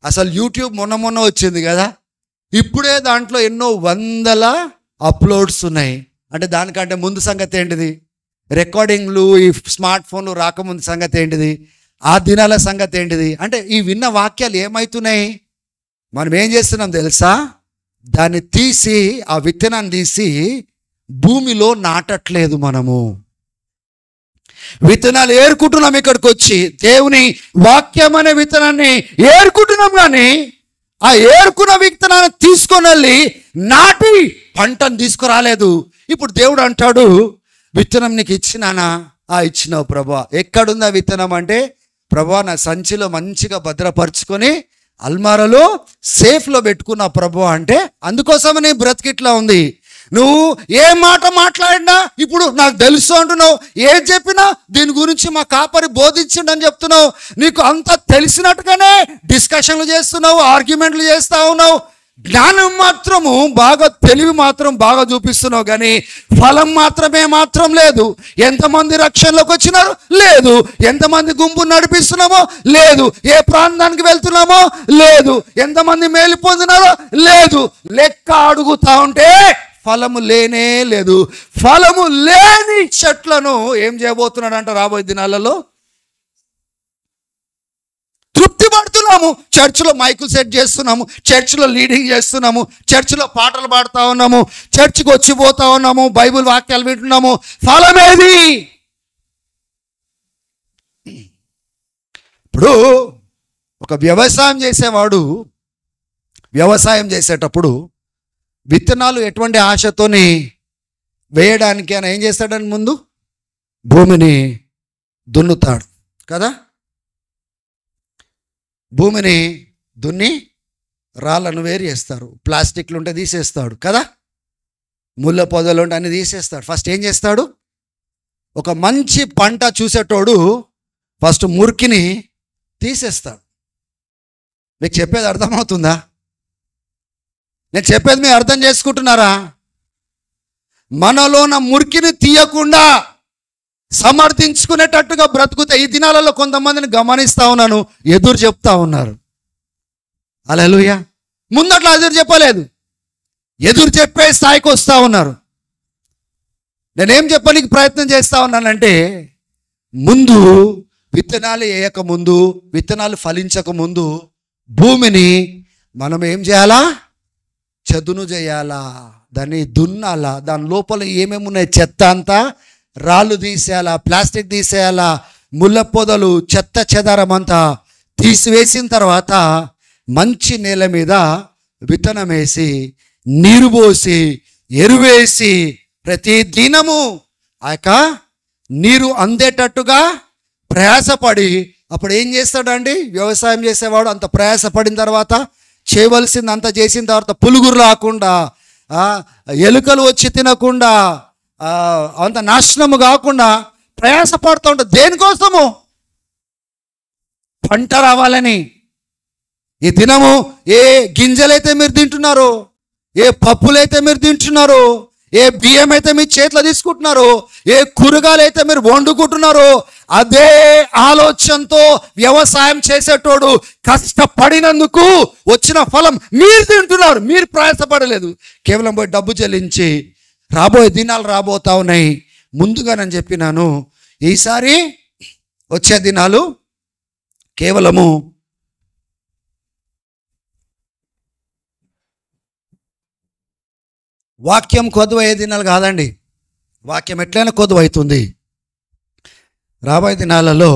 [SPEAKER 1] అసలు యూట్యూబ్ మొన్న వచ్చింది కదా, ఇప్పుడే దాంట్లో ఎన్నో వందల అప్లోడ్స్ ఉన్నాయి. అంటే దానికంటే ముందు సంగతి ఏంటిది? రికార్డింగ్లు, ఈ స్మార్ట్ ఫోన్లు రాకముందు సంగతి ఏంటిది? ఆ దినాల సంగతి ఏంటిది? అంటే ఈ విన్న వాక్యాలు ఏమవుతున్నాయి? మనం ఏం చేస్తున్నాం తెలుసా? దాన్ని తీసి, ఆ విత్తనాన్ని తీసి భూమిలో నాటట్లేదు. మనము విత్తనాలు ఏరుకుంటున్నాం, ఇక్కడికి వచ్చి దేవుని వాక్యం అనే విత్తనాన్ని ఏరుకుంటున్నాం. కానీ ఆ ఏరుకున్న విత్తనాన్ని తీసుకొని వెళ్ళి నాటి పంటను తీసుకురాలేదు. ఇప్పుడు దేవుడు అంటాడు, విత్తనం నీకు ఇచ్చినానా? ఇచ్చినావు ప్రభా. ఎక్కడుంది ఆ విత్తనం అంటే, ప్రభా నా సంచిలో మంచిగా భద్రపరుచుకొని అల్మారాలో సేఫ్లో పెట్టుకున్నా ప్రభా అంటే, అందుకోసమని బ్రతికిట్లా ఉంది. నువ్వు ఏ మాట మాట్లాడినా ఇప్పుడు నాకు తెలుసు అంటున్నావు, ఏం చెప్పినా దీని గురించి మా కాపరి బోధించండి అని చెప్తున్నావు. నీకు అంతా తెలిసినట్టుగానే డిస్కషన్లు చేస్తున్నావు, ఆర్గ్యుమెంట్లు చేస్తూ ఉన్నావు. జ్ఞానం మాత్రము బాగా, తెలివి మాత్రం బాగా చూపిస్తున్నావు, కానీ ఫలం మాత్రం లేదు. ఎంతమంది రక్షణలోకి వచ్చినారు? లేదు. ఎంతమంది గుంపు నడిపిస్తున్నామో? లేదు. ఏ ప్రాంతానికి వెళ్తున్నామో? లేదు. ఎంతమంది మేలు పొందినారో? లేదు. లెక్క అడుగుతా ఉంటే ఫలము లేనే లేదు. ఫలము లేని చెట్లను ఏం చేయబోతున్నాడంట రాబోయే దినాలలో? తృప్తి పడుతున్నాము. చర్చిలో మైకులు సెట్ చేస్తున్నాము, చర్చిలో లీడింగ్ చేస్తున్నాము, చర్చిలో పాటలు పాడుతూ ఉన్నాము, చర్చికి వచ్చిపోతా ఉన్నాము, బైబిల్ వాక్యాలు వింటున్నాము. ఫలమేది? ఇప్పుడు ఒక వ్యవసాయం చేసేవాడు వ్యవసాయం చేసేటప్పుడు విత్తనాలు ఎటువంటి ఆశతోని వేయడానికి ఆయన ఏం చేస్తాడని ముందు భూమిని దున్నుతాడు కదా. భూమిని దున్ని రాళ్ళను వేరు చేస్తారు, ప్లాస్టిక్లు ఉంటే తీసేస్తాడు కదా, ముళ్ళ పొదలు ఉంటే అన్ని తీసేస్తాడు. ఫస్ట్ ఏం చేస్తాడు? ఒక మంచి పంట చూసేటోడు ఫస్ట్ మురికిని తీసేస్తాడు. మీకు చెప్పేది అర్థమవుతుందా? నేను చెప్పేది మీరు అర్థం చేసుకుంటున్నారా? మనలోన మురికిని తీయకుండా సమర్థించుకునేటట్టుగా బ్రతుకుతే ఈ దినాలలో కొంతమందిని గమనిస్తూ ఉన్నాను, ఎదురు చెప్తా ఉన్నారు. హల్లెలూయా. ముందట్లా ఎదురు చెప్పలేదు, ఎదురు చెప్పే స్థాయికి వస్తూ ఉన్నారు. నేనేం చెప్పడానికి ప్రయత్నం చేస్తూ ఉన్నానంటే, ముందు విత్తనాలు వేయకముందు, విత్తనాలు ఫలించకముందు భూమిని మనం ఏం చేయాలా? చదును చేయాలా, దాన్ని దున్నాలా, దాని లోపల ఏమేమి ఉన్నాయి చెత్త అంతా రాళ్ళు తీసేయాలా, ప్లాస్టిక్ తీసేయాలా, ముళ్ళ పొదలు, చెత్త చెదారం అంతా తీసివేసిన తర్వాత మంచి నేల మీద విత్తనం వేసి, నీరు పోసి, ఎరువేసి, ప్రతి దినము ఆ యొక్క నీరు అందేటట్టుగా ప్రయాసపడి, అప్పుడు ఏం చేస్తాడండి వ్యవసాయం చేసేవాడు? అంత ప్రయాసపడిన తర్వాత చేయవలసింది అంత చేసిన తర్వాత పులుగురు రాకుండా, ఎలుకలు వచ్చి తినకుండా, అంత నాశనము కాకుండా ప్రయాసపడుతూ ఉంటాడు. దేనికోసము? పంట రావాలని. ఈ దినము ఏ గింజలైతే మీరు తింటున్నారో, ఏ పప్పులైతే మీరు తింటున్నారో, ఏ బియ్యం అయితే మీ చేతిలో తీసుకుంటున్నారో, ఏ కూరగాయలు అయితే మీరు వండుకుంటున్నారో, అదే ఆలోచనతో వ్యవసాయం చేసేటోడు కష్టపడినందుకు వచ్చిన ఫలం మీరు తింటున్నారు. మీరు ప్రయాసపడలేదు, కేవలం పోయి డబ్బు చెల్లించి. రాబోయే దినాలు రాబోతా ఉన్నాయి. ముందుగా నేను చెప్పినాను, ఈసారి వచ్చే దినాలు కేవలము వాక్యం కొద్దువ అయ్యే దినాలు కాదండి. వాక్యం ఎట్లయినా కొద్దువ అవుతుంది. రాబోయే దినాలలో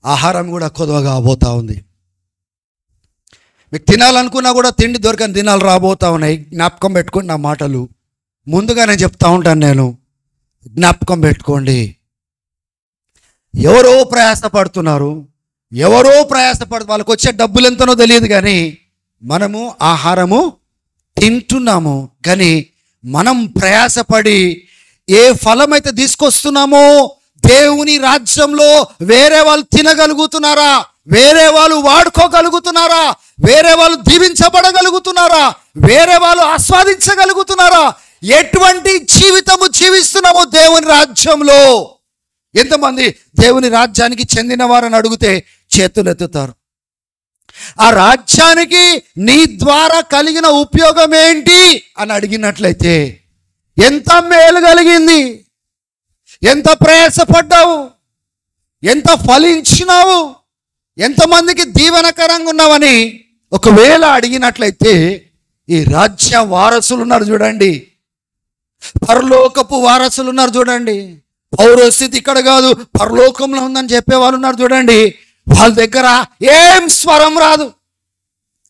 [SPEAKER 1] ఆహారం కూడా కొద్దువ కాబోతూ ఉంది. మీకు తినాలనుకున్నా కూడా తిండి దొరకని దినాలు రాబోతూ ఉన్నాయి. జ్ఞాపకం పెట్టుకోండి నా మాటలు. ముందుగా నేను చెప్తా ఉంటాను, నేను జ్ఞాపకం పెట్టుకోండి. ఎవరో ప్రయాసపడుతున్నారు, వాళ్ళకి వచ్చే డబ్బులు ఎంతనో తెలియదు, కానీ మనము ఆహారము తింటున్నాము. కానీ మనం ప్రయాసపడి ఏ ఫలమైతే తీసుకొస్తున్నామో దేవుని రాజ్యంలో వేరే వాళ్ళు తినగలుగుతున్నారా? వేరే వాళ్ళు వాడుకోగలుగుతున్నారా? వేరే వాళ్ళు దీవించబడగలుగుతున్నారా? వేరే వాళ్ళు ఆస్వాదించగలుగుతున్నారా? ఎటువంటి జీవితము జీవిస్తున్నామో దేవుని రాజ్యంలో? ఎంతమంది దేవుని రాజ్యానికి చెందిన వారని అడిగితే చేతులెత్తుతారు. ఆ రాజ్యానికి నీ ద్వారా కలిగిన ఉపయోగం ఏంటి అని అడిగినట్లయితే, ఎంత మేలు కలిగింది, ఎంత ప్రయాసపడ్డావు, ఎంత ఫలించినావు, ఎంతమందికి దీవెనకరంగా ఉన్నావని ఒకవేళ అడిగినట్లయితే, ఈ రాజ్య వారసులు ఉన్నారు చూడండి, పరలోకపు వారసులు ఉన్నారు చూడండి, పౌరస్థితి ఇక్కడ కాదు పరలోకంలో ఉందని చెప్పేవాళ్ళు ఉన్నారు చూడండి, వాళ్ళ దగ్గర ఏం స్వరం రాదు.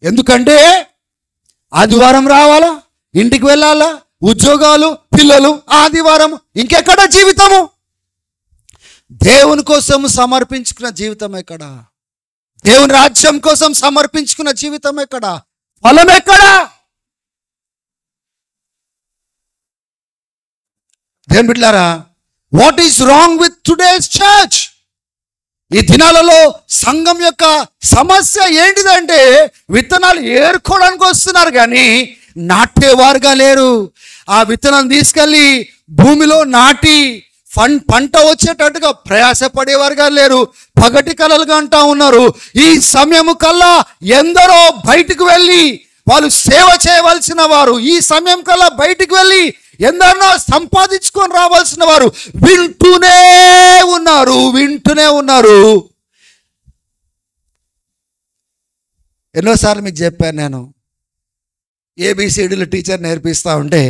[SPEAKER 1] ఎందుకంటే ఆదివారం రావాలా, ఇంటికి వెళ్ళాలా, ఉద్యోగాలు, పిల్లలు, ఆదివారం, ఇంకెక్కడ జీవితము? దేవుని కోసం సమర్పించుకున్న జీవితం ఎక్కడ? దేవుని రాజ్యం కోసం సమర్పించుకున్న జీవితం ఎక్కడ? ఫలం ఎక్కడ? దేవుని బిడ్డలారా, what is wrong with today's church? ఈ దినాలలో సంఘం యొక్క సమస్య ఏంటిదంటే విత్తనాలు ఏరుకోవడానికి వస్తున్నారు కానీ నాటేవారుగా లేరు. ఆ విత్తనం తీసుకెళ్ళి భూమిలో నాటి పంట వచ్చేటట్టుగా ప్రయాసపడేవారుగా లేరు. పగటి కలలుగా అంటా ఉన్నారు. ఈ సమయము కల్లా ఎందరో బయటకు వెళ్ళి వాళ్ళు సేవ చేయవలసిన వారు, ఈ సమయం కల్లా బయటికి వెళ్ళి ఎందరినో సంపాదించుకొని రావాల్సిన వారు వింటూనే ఉన్నారు. ఎన్నోసార్లు మీకు చెప్పాను నేను, ఏబిసిడీలు టీచర్ నేర్పిస్తూ ఉంటే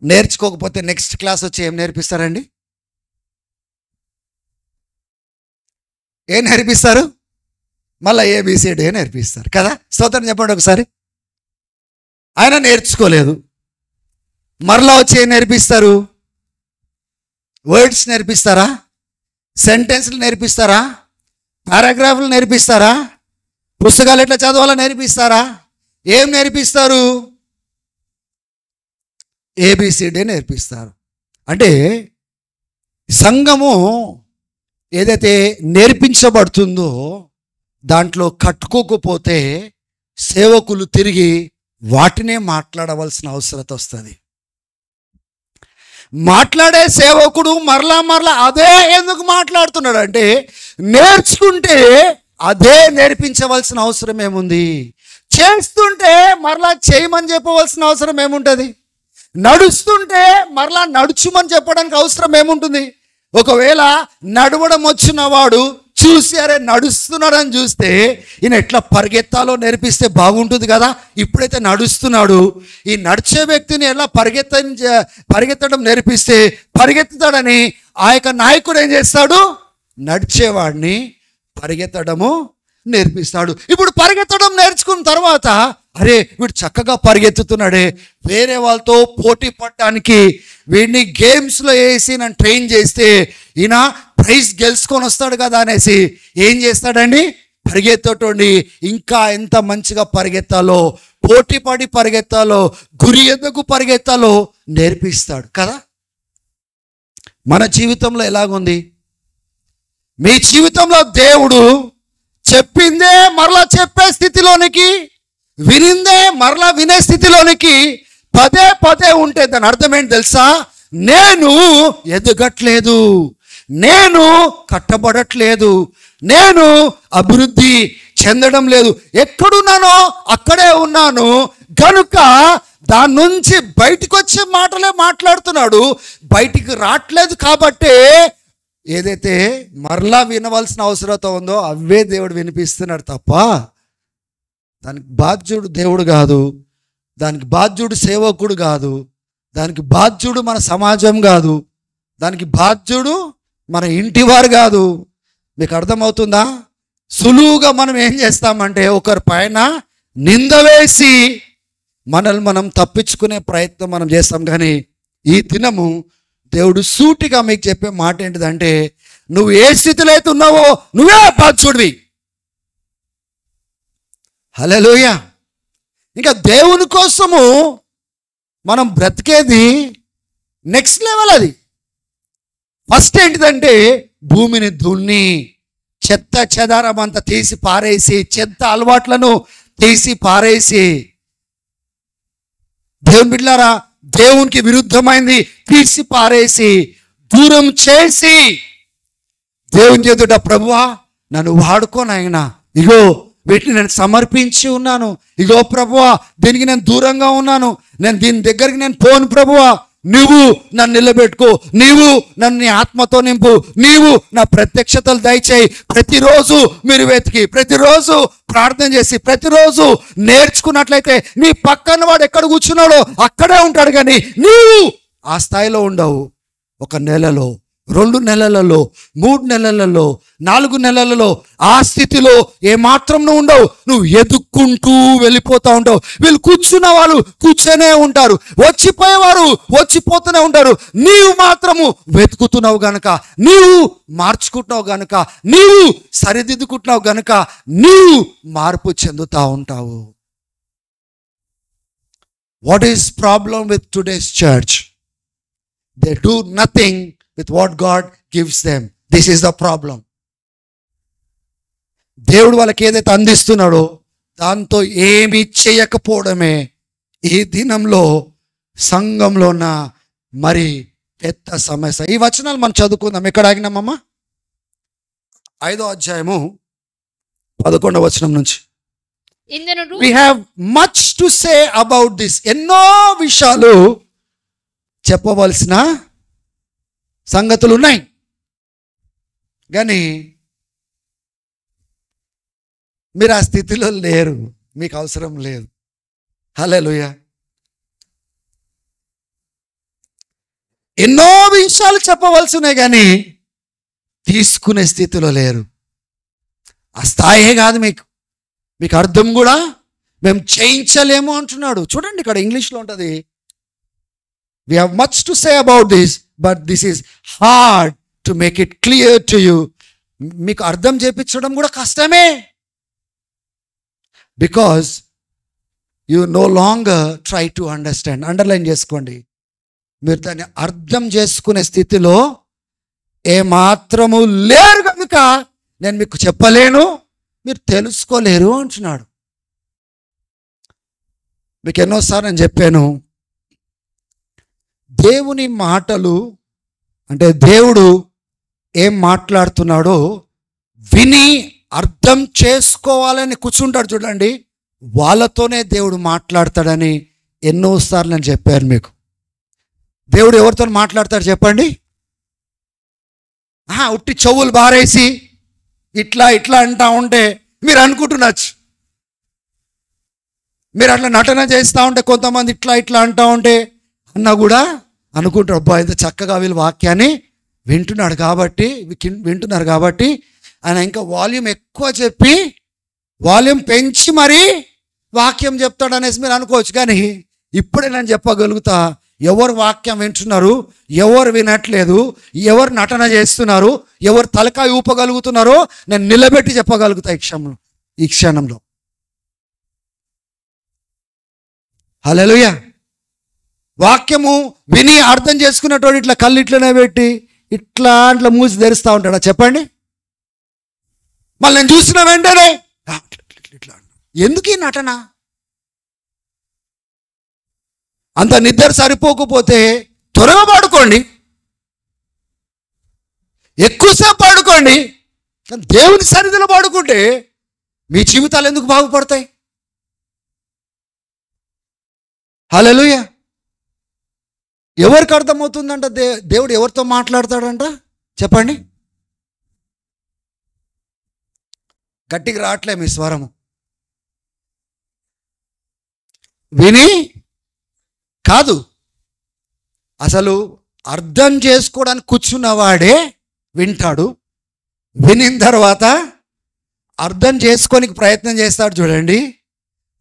[SPEAKER 1] నేర్చుకోకపోతే నెక్స్ట్ క్లాస్ వచ్చి ఏం నేర్పిస్తారండి? ఏం నేర్పిస్తారు? మళ్ళీ ఏబిసిడి నేర్పిస్తారు కదా. స్తోత్రం చెప్పండి ఒకసారి. ఆయన నేర్చుకోలేదు, మరలా వచ్చి ఏం నేర్పిస్తారు? వర్డ్స్ నేర్పిస్తారా? సెంటెన్స్లు నేర్పిస్తారా? పారాగ్రాఫ్లు నేర్పిస్తారా? పుస్తకాలు ఎట్లా చదవాలో నేర్పిస్తారా? ఏం నేర్పిస్తారు? ఏబిసిడి నేర్పిస్తారు. అంటే సంఘము ఏదైతే నేర్పించబడుతుందో దాంట్లో కట్టుకోకపోతే సేవకులు తిరిగి వాటినే మాట్లాడవలసిన అవసరం వస్తుంది. మాట్లాడే సేవకుడు మరలా అదే ఎందుకు మాట్లాడుతున్నాడు అంటే నేర్చుకుంటే అదే నేర్పించవలసిన అవసరం ఏముంది? చేస్తుంటే మరలా చేయమని చెప్పవలసిన అవసరం ఏముంటుంది? నడుస్తుంటే మరలా నడుచుమని చెప్పడానికి అవసరం ఏముంటుంది? ఒకవేళ నడవడం వచ్చిన వాడు చూసి అరే నడుస్తున్నాడని చూస్తే ఈయన ఎట్లా పరిగెత్తాలో నేర్పిస్తే బాగుంటుంది కదా. ఇప్పుడైతే నడుస్తున్నాడు, ఈ నడిచే వ్యక్తిని ఎలా పరిగెత్తడం నేర్పిస్తే పరిగెత్తుతాడని ఆ యొక్క నాయకుడు ఏం చేస్తాడు? నడిచేవాడిని పరిగెత్తడము నేర్పిస్తాడు. ఇప్పుడు పరిగెత్తడం నేర్చుకున్న తర్వాత అరే వీడు చక్కగా పరిగెత్తుతున్నాడే, వేరే వాళ్ళతో పోటీ పడటానికి వీడిని గేమ్స్లో వేసి నన్ను ట్రైన్ చేస్తే ఈయన ప్రైజ్ గెలుచుకొని వస్తాడు కదా అనేసి ఏం చేస్తాడండి? పరిగెత్తటండి ఇంకా ఎంత మంచిగా పరిగెత్తాలో, పోటీ పడి పరిగెత్తాలో, గురి ఎందుకు పరిగెత్తాలో నేర్పిస్తాడు కదా. మన జీవితంలో ఎలాగుంది? మీ జీవితంలో దేవుడు చెప్పిందే మరలా చెప్పే స్థితిలోనికి, వినిందే మరలా వినే స్థితిలోనికి పదే ఉంటే దాని అర్థం ఏంటి తెలుసా? నేను ఎదగట్లేదు, నేను కట్టబడట్లేదు, నేను అభివృద్ధి చెందడం లేదు, ఎక్కడున్నానో అక్కడే ఉన్నాను కనుక దాని నుంచి బయటికి వచ్చే మాటలే మాట్లాడుతున్నాడు. బయటికి రావట్లేదు కాబట్టే ఏదైతే మరలా వినవలసిన అవసరత ఉందో అవే దేవుడు వినిపిస్తున్నాడు తప్ప దానికి బాధ్యుడు దేవుడు కాదు, దానికి బాధ్యుడు సేవకుడు కాదు, దానికి బాధ్యుడు మన సమాజం కాదు, దానికి బాధ్యుడు మన ఇంటివారు కాదు. మీకు అర్థమవుతుందా? సులువుగా మనం ఏం చేస్తామంటే ఒకరి పైన నింద వేసి మనల్ని మనం తప్పించుకునే ప్రయత్నం మనం చేస్తాం. కానీ ఈ దినము దేవుడు సూటిగా మీకు చెప్పే మాట ఏంటిదంటే నువ్వు ఏ స్థితిలో అయితే ఉన్నావో నువ్వే బాధ్యుడివి. హల్లెలూయా. ఇంకా దేవుని కోసము మనం బ్రతికేది నెక్స్ట్ లెవెల్. అది ఫస్ట్ ఏంటిదంటే భూమిని దున్ని చెత్త చెదారం అంతా తీసి పారేసి, చెత్త అలవాట్లను తీసి పారేసి, దేవుని బిడ్డలారా దేవునికి విరుద్ధమైంది తీసి పారేసి దూరం చేసి దేవుని ఎదుట ప్రభువా నన్ను వాడుకోనైనా, ఇగో వీటిని నేను సమర్పించి ఉన్నాను, ఇగో ప్రభువా దీనికి నేను దూరంగా ఉన్నాను, నేను దీని దగ్గరికి నేను పోను ప్రభువా, నీవు నన్ను నిలబెట్టుకో, నీవు నన్ను నీ ఆత్మతో నింపు, నీవు నా ప్రత్యక్షతలు దయచేయి. ప్రతిరోజు మీరు వెతికి, ప్రతిరోజు ప్రార్థన చేసి, ప్రతిరోజు నేర్చుకున్నట్లయితే నీ పక్కన వాడు ఎక్కడ కూర్చున్నాడో అక్కడే ఉంటాడు. కానీ నీవు ఆ స్థాయిలో ఉండవు. ఒక నెలలో, 2 నెలలలో, 3 నెలలలో, 4 నెలలలో ఆ స్థితిలో ఏమాత్రం నువ్వు ఉండవు. నువ్వు ఎదుక్కుంటూ వెళ్ళిపోతూ ఉంటావు. వీళ్ళు కూర్చున్న వాళ్ళు కూర్చొనే ఉంటారు, వచ్చిపోయేవారు వచ్చిపోతూనే ఉంటారు. నీవు మాత్రము వెతుకుతున్నావు గనుక, నీవు మార్చుకుంటున్నావు గనుక, నీవు సరిదిద్దుకుంటున్నావు గనుక నీవు మార్పు చెందుతూ ఉంటావు. What is problem with today's church? They do nothing with what God gives them. This is the problem. దేవుడు వాళ్ళకి ఏదైతే అందిస్తున్నాడో దాంతో ఏమి చేయకపోవడమే ఈ దినంలో సంఘంలో ఉన్న మరి పెద్ద సమస్య. ఈ వచనాలు మనం చదువుకుందాం. ఎక్కడ ఆగినామమ్మా? 5వ అధ్యాయము 11వ వచనం నుంచి. We have much to say about this. ఎన్నో విషయాలు చెప్పవలసిన సంగతులు ఉన్నాయి, కానీ మీరు ఆ స్థితిలో లేరు, మీకు అవసరం లేదు. హల్లెలూయా. ఎన్నో విషయాలు చెప్పవలసి ఉన్నాయి, కానీ తీసుకునే స్థితిలో లేరు. ఆ స్థాయే కాదు మీకు, మీకు అర్థం కూడా మేము చేయించలేము అంటున్నాడు. చూడండి ఇక్కడ ఇంగ్లీష్లో ఉంటుంది, we have much to say about this but this is hard to make it clear to you. మీకు అర్థం చేయించడం కూడా కష్టమే, because you no longer try to understand. Underline చేసుకోండి, మీరు దాన్ని అర్థం చేసుకునే స్థితిలో ఏమాత్రము లేరు కనుక నేను మీకు చెప్పలేను, మీరు తెలుసుకోలేరు అంటున్నాడు. మీకు ఎన్నోసార్లు నేను చెప్పాను, దేవుని మాటలు అంటే దేవుడు ఏం మాట్లాడుతున్నాడో విని అర్థం చేసుకోవాలని కూర్చుంటాడు చూడండి, వాళ్ళతోనే దేవుడు మాట్లాడతాడని ఎన్నోసార్లు నేను చెప్పాను మీకు. దేవుడు ఎవరితో మాట్లాడతాడు చెప్పండి? ఉట్టి చెవులు బారేసి ఇట్లా ఇట్లా అంటా ఉంటే మీరు అనుకుంటున్నచ్చు, మీరు అట్లా నటన చేస్తూ ఉంటే కొంతమంది ఇట్లా ఇట్లా అంటూ ఉంటే అన్నా కూడా అనుకుంటారు, అబ్బా ఇంత చక్కగా వీళ్ళు వాక్యాన్ని వింటున్నారు కాబట్టి ఆయన ఇంకా వాల్యూమ్ ఎక్కువ చెప్పి వాల్యూమ్ పెంచి మరీ వాక్యం చెప్తాడు అనేసి మీరు అనుకోవచ్చు. కానీ ఇప్పుడే నేను చెప్పగలుగుతా, ఎవరు వాక్యం వింటున్నారు, ఎవరు వినట్లేదు, ఎవరు నటన చేస్తున్నారు, ఎవరు తలకాయ ఊపగలుగుతున్నారో నేను నిలబెట్టి చెప్పగలుగుతా ఈ క్షణంలో. హల్లెలూయా. వాక్యము విని అర్థం చేసుకున్నటువంటి ఇట్లా కళ్ళు ఇట్లనే పెట్టి ఇట్లా మూసి తెరుస్తూ ఉంటాడా చెప్పండి? మళ్ళీ నేను చూసిన వెంటనే ఇట్లా ఎందుకు ఈ నటన? అంత నిద్ర సరిపోకపోతే త్వరగా పడుకోండి, ఎక్కువసేపు పడుకోండి. కానీ దేవుని సన్నిధిలో పడుకుంటే మీ జీవితాలు ఎందుకు బాగుపడతాయి? హల్లెలూయా. ఎవరికి అర్థమవుతుందంట దేవుడు ఎవరితో మాట్లాడతాడంట చెప్పండి? గట్టిగా రావట్లే మీ స్వరము. విని కాదు, అసలు అర్థం చేసుకోవడానికి కూర్చున్నవాడే వింటాడు. వినిన తర్వాత అర్థం చేసుకోనికి ప్రయత్నం చేస్తాడు చూడండి,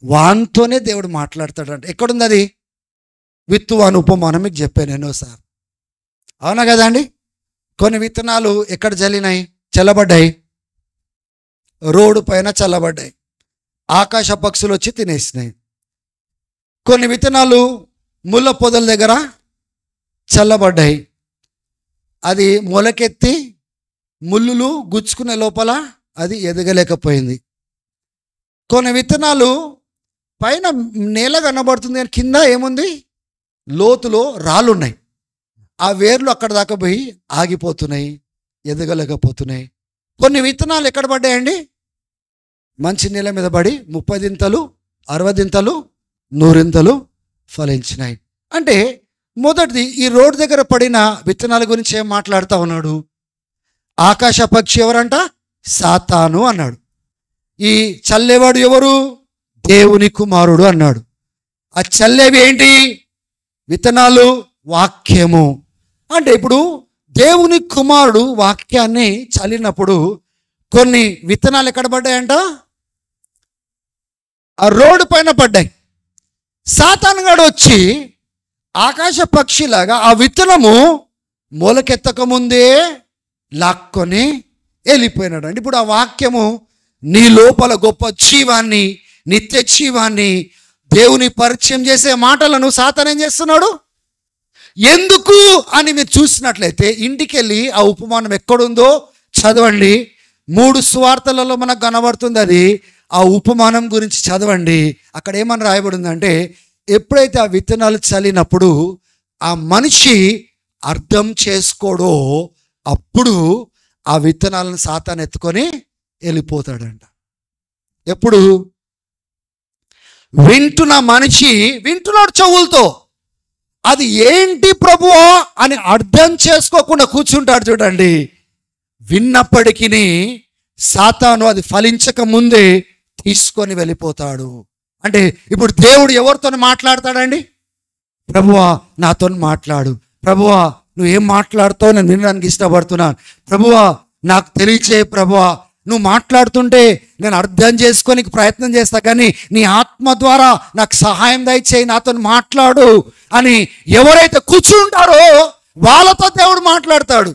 [SPEAKER 1] వానితోనే దేవుడు మాట్లాడతాడంట. ఎక్కడుంది అది? విత్తువాని ఉపమానం మీకు చెప్పాను ఎన్నోసారి, అవునా కదా అండి? కొన్ని విత్తనాలు ఎక్కడ చల్లబడ్డాయి? రోడ్డు పైన చల్లబడ్డాయి, ఆకాశ పక్షులు వచ్చి తినేసినాయి. కొన్ని విత్తనాలు ముళ్ళ పొదల దగ్గర చల్లబడ్డాయి, అది మొలకెత్తి ముళ్ళులు గుచ్చుకునే లోపల అది ఎదగలేకపోయింది. కొన్ని విత్తనాలు పైన నేల కనబడుతుంది కానీ కింద ఏముంది? లోతులో రాళ్ళున్నాయి. ఆ వేర్లు అక్కడ దాకా పోయి ఆగిపోతున్నాయి, ఎదగలేకపోతున్నాయి. కొన్ని విత్తనాలు ఎక్కడ పడ్డాయండి? మంచి నేల మీద పడి 30 దింతలు 60 దింతలు 100 దింతలు ఫలించినాయి. అంటే మొదటిది ఈ రోడ్డు దగ్గర పడిన విత్తనాల గురించి ఏం మాట్లాడుతూ ఉన్నాడు? ఆకాశ పక్షి ఎవరంట? సాతాను అన్నాడు. ఈ చల్లేవాడు ఎవరు? దేవుని కుమారుడు అన్నాడు. ఆ చల్లేవి ఏంటి? విత్తనాలు, వాక్యము. అంటే ఇప్పుడు దేవుని కుమారుడు వాక్యాన్ని చల్లినప్పుడు కొన్ని విత్తనాలు ఎక్కడ పడ్డాయంట? ఆ రోడ్డు పైన పడ్డాయి. సాతాను గాడు వచ్చి ఆకాశ పక్షిలాగా ఆ విత్తనము మొలకెత్తక ముందే లాక్కొని వెళ్ళిపోయినాడు. అంటే ఇప్పుడు ఆ వాక్యము నీ లోపల గొప్ప జీవాన్ని, నిత్య జీవాన్ని, దేవుని పరిచయం చేసే మాటలను సాతాను ఏం చేస్తున్నాడు? ఎందుకు అని మీరు చూసినట్లయితే ఇంటికి వెళ్ళి ఆ ఉపమానం ఎక్కడుందో చదవండి. 3 సువార్తలలో మనకు కనబడుతుంది అది. ఆ ఉపమానం గురించి చదవండి. అక్కడ ఏమని రాయబడిందంటే, ఎప్పుడైతే ఆ విత్తనాలు చల్లినప్పుడు ఆ మనిషి అర్థం చేసుకోడో అప్పుడు ఆ విత్తనాలను సాతాను ఎత్తుకొని వెళ్ళిపోతాడంట. ఎప్పుడు వింటున్న మనిషి వింటున్నాడు చెవులతో, అది ఏంటి ప్రభువా అని అర్థం చేసుకోకుండా కూర్చుంటాడు చూడండి. విన్నప్పటికీ సాతాను అది ఫలించక ముందే తీసుకొని వెళ్ళిపోతాడు. అంటే ఇప్పుడు దేవుడు ఎవరితో మాట్లాడతాడండి? ప్రభువా నాతో మాట్లాడు, ప్రభువా నువ్వు ఏం మాట్లాడుతావు నేను వినడానికి ఇష్టపడుతున్నాను, ప్రభువా నాకు తెలియచేయి, ప్రభువా నువ్వు మాట్లాడుతుంటే నేను అర్థం చేసుకోనికి ప్రయత్నం చేస్తా, కానీ నీ ఆత్మ ద్వారా నాకు సహాయం దయచేయి, నాతో మాట్లాడు అని ఎవరైతే కూర్చుంటారో వాళ్ళతో దేవుడు మాట్లాడతాడు.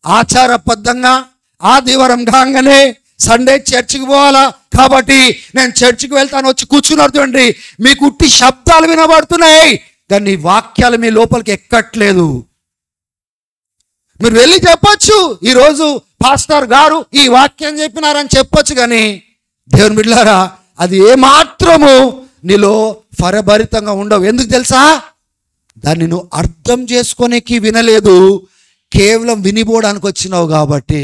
[SPEAKER 1] ఆచారబద్ధంగా ఆదివారం కాగానే సండే చర్చికి పోవాలా కాబట్టి నేను చర్చికి వెళ్తాను వచ్చి కూర్చున్నారు చూడండి, మీకు ఉట్టి శబ్దాలు వినబడుతున్నాయి కానీ వాక్యాలు మీ లోపలికి ఎక్కట్లేదు. మీరు వెళ్ళి చెప్పొచ్చు, ఈరోజు పాస్టర్ గారు ఈ వాక్యం చెప్పినారని చెప్పొచ్చు, కానీ దేవుని బిడ్డలారా అది ఏమాత్రము నీలో ఫలభరితంగా ఉండవు. ఎందుకు తెలుసా? దాన్ని నువ్వు అర్థం చేసుకోనికి వినలేదు, కేవలం వినిపోవడానికి వచ్చినావు కాబట్టి.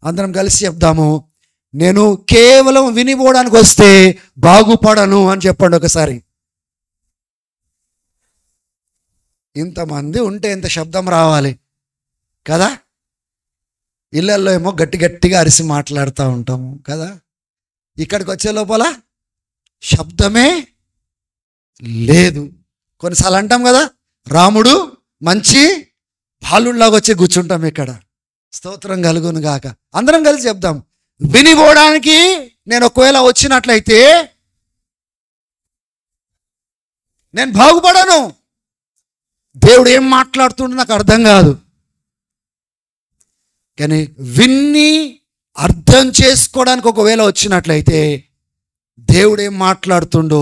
[SPEAKER 1] అందరం కలిసి చెప్దాము, నేను కేవలం వినిపోవడానికి వస్తే బాగుపడను అని చెప్పండి ఒకసారి. ఇంతమంది ఉంటే ఎంత శబ్దం రావాలి కదా. ఇళ్ళల్లో ఏమో గట్టి గట్టిగా అరిసి మాట్లాడుతూ ఉంటాము కదా. ఇక్కడికి వచ్చే లోపల శబ్దమే లేదు. కొన్నిసార్లు అంటాం కదా, రాముడు మంచి బాలుడిలాగా వచ్చి కూర్చుంటాం ఇక్కడ. స్తోత్రం కలుగును గాక. అందరం కలిసి చెప్దాం, వినిపోవడానికి నేను ఒకవేళ వచ్చినట్లయితే నేను బాగుపడను. దేవుడు ఏం మాట్లాడుతుండో నాకు అర్థం కాదు, కానీ విన్ని అర్థం చేసుకోవడానికి ఒకవేళ వచ్చినట్లయితే దేవుడు ఏం మాట్లాడుతుండో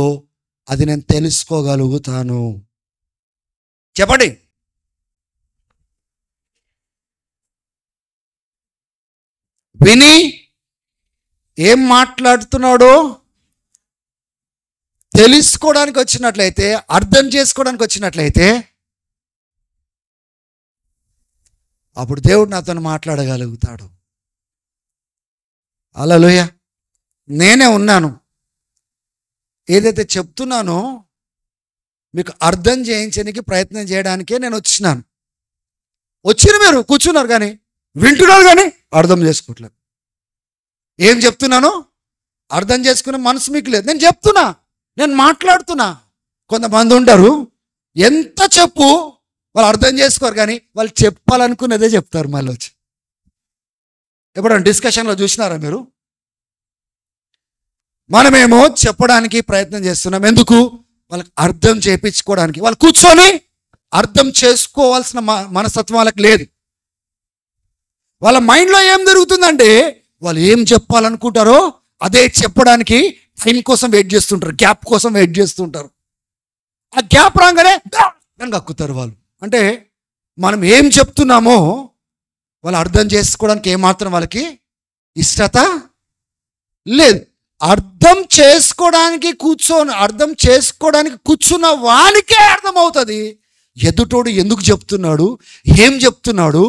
[SPEAKER 1] అది నేను తెలుసుకోగలుగుతాను. చెప్పండి, విని ఏం మాట్లాడుతున్నాడో తెలుసుకోవడానికి వచ్చినట్లయితే, అర్థం చేసుకోవడానికి వచ్చినట్లయితే అప్పుడు దేవుడు నాతో మాట్లాడగలుగుతాడు. హల్లెలూయా. నేనే ఉన్నాను, ఏదైతే చెప్తున్నానో మీకు అర్థం చేయించడానికి ప్రయత్నం చేయడానికే నేను వచ్చినాను. మీరు కూర్చున్నారు కానీ వింటున్నారు కానీ అర్థం చేసుకోవట్లేదు. ఏం చెప్తున్నానో అర్థం చేసుకునే మనసు మీకు లేదు. నేను చెప్తున్నా, నేను మాట్లాడుతున్నా. కొంతమంది ఉంటారు, ఎంత చెప్పు వాళ్ళు అర్థం చేసుకోరు, కానీ వాళ్ళు చెప్పాలనుకున్నదే చెప్తారు మళ్ళీ వచ్చి. ఎప్పుడైనా డిస్కషన్లో చూసినారా మీరు? మనమేమో చెప్పడానికి ప్రయత్నం చేస్తున్నాం, ఎందుకు? వాళ్ళకి అర్థం చేయించుకోవడానికి. వాళ్ళు కూర్చొని అర్థం చేసుకోవాల్సిన మనస్తత్వం వాళ్ళకి లేదు. వాళ్ళ మైండ్లో ఏం జరుగుతుందంటే వాళ్ళు ఏం చెప్పాలనుకుంటారో అదే చెప్పడానికి టైం కోసం వెయిట్ చేస్తుంటారు, గ్యాప్ కోసం వెయిట్ చేస్తుంటారు. ఆ గ్యాప్ రాగానే కక్కుతారు వాళ్ళు. అంటే మనం ఏం చెప్తున్నామో వాళ్ళు అర్థం చేసుకోవడానికి ఏమాత్రం వాళ్ళకి ఇష్టత లేదు. అర్థం చేసుకోవడానికి కూర్చున్న వానికే అర్థమవుతుంది ఎదుటోడు ఎందుకు చెప్తున్నాడు, ఏం చెప్తున్నాడు,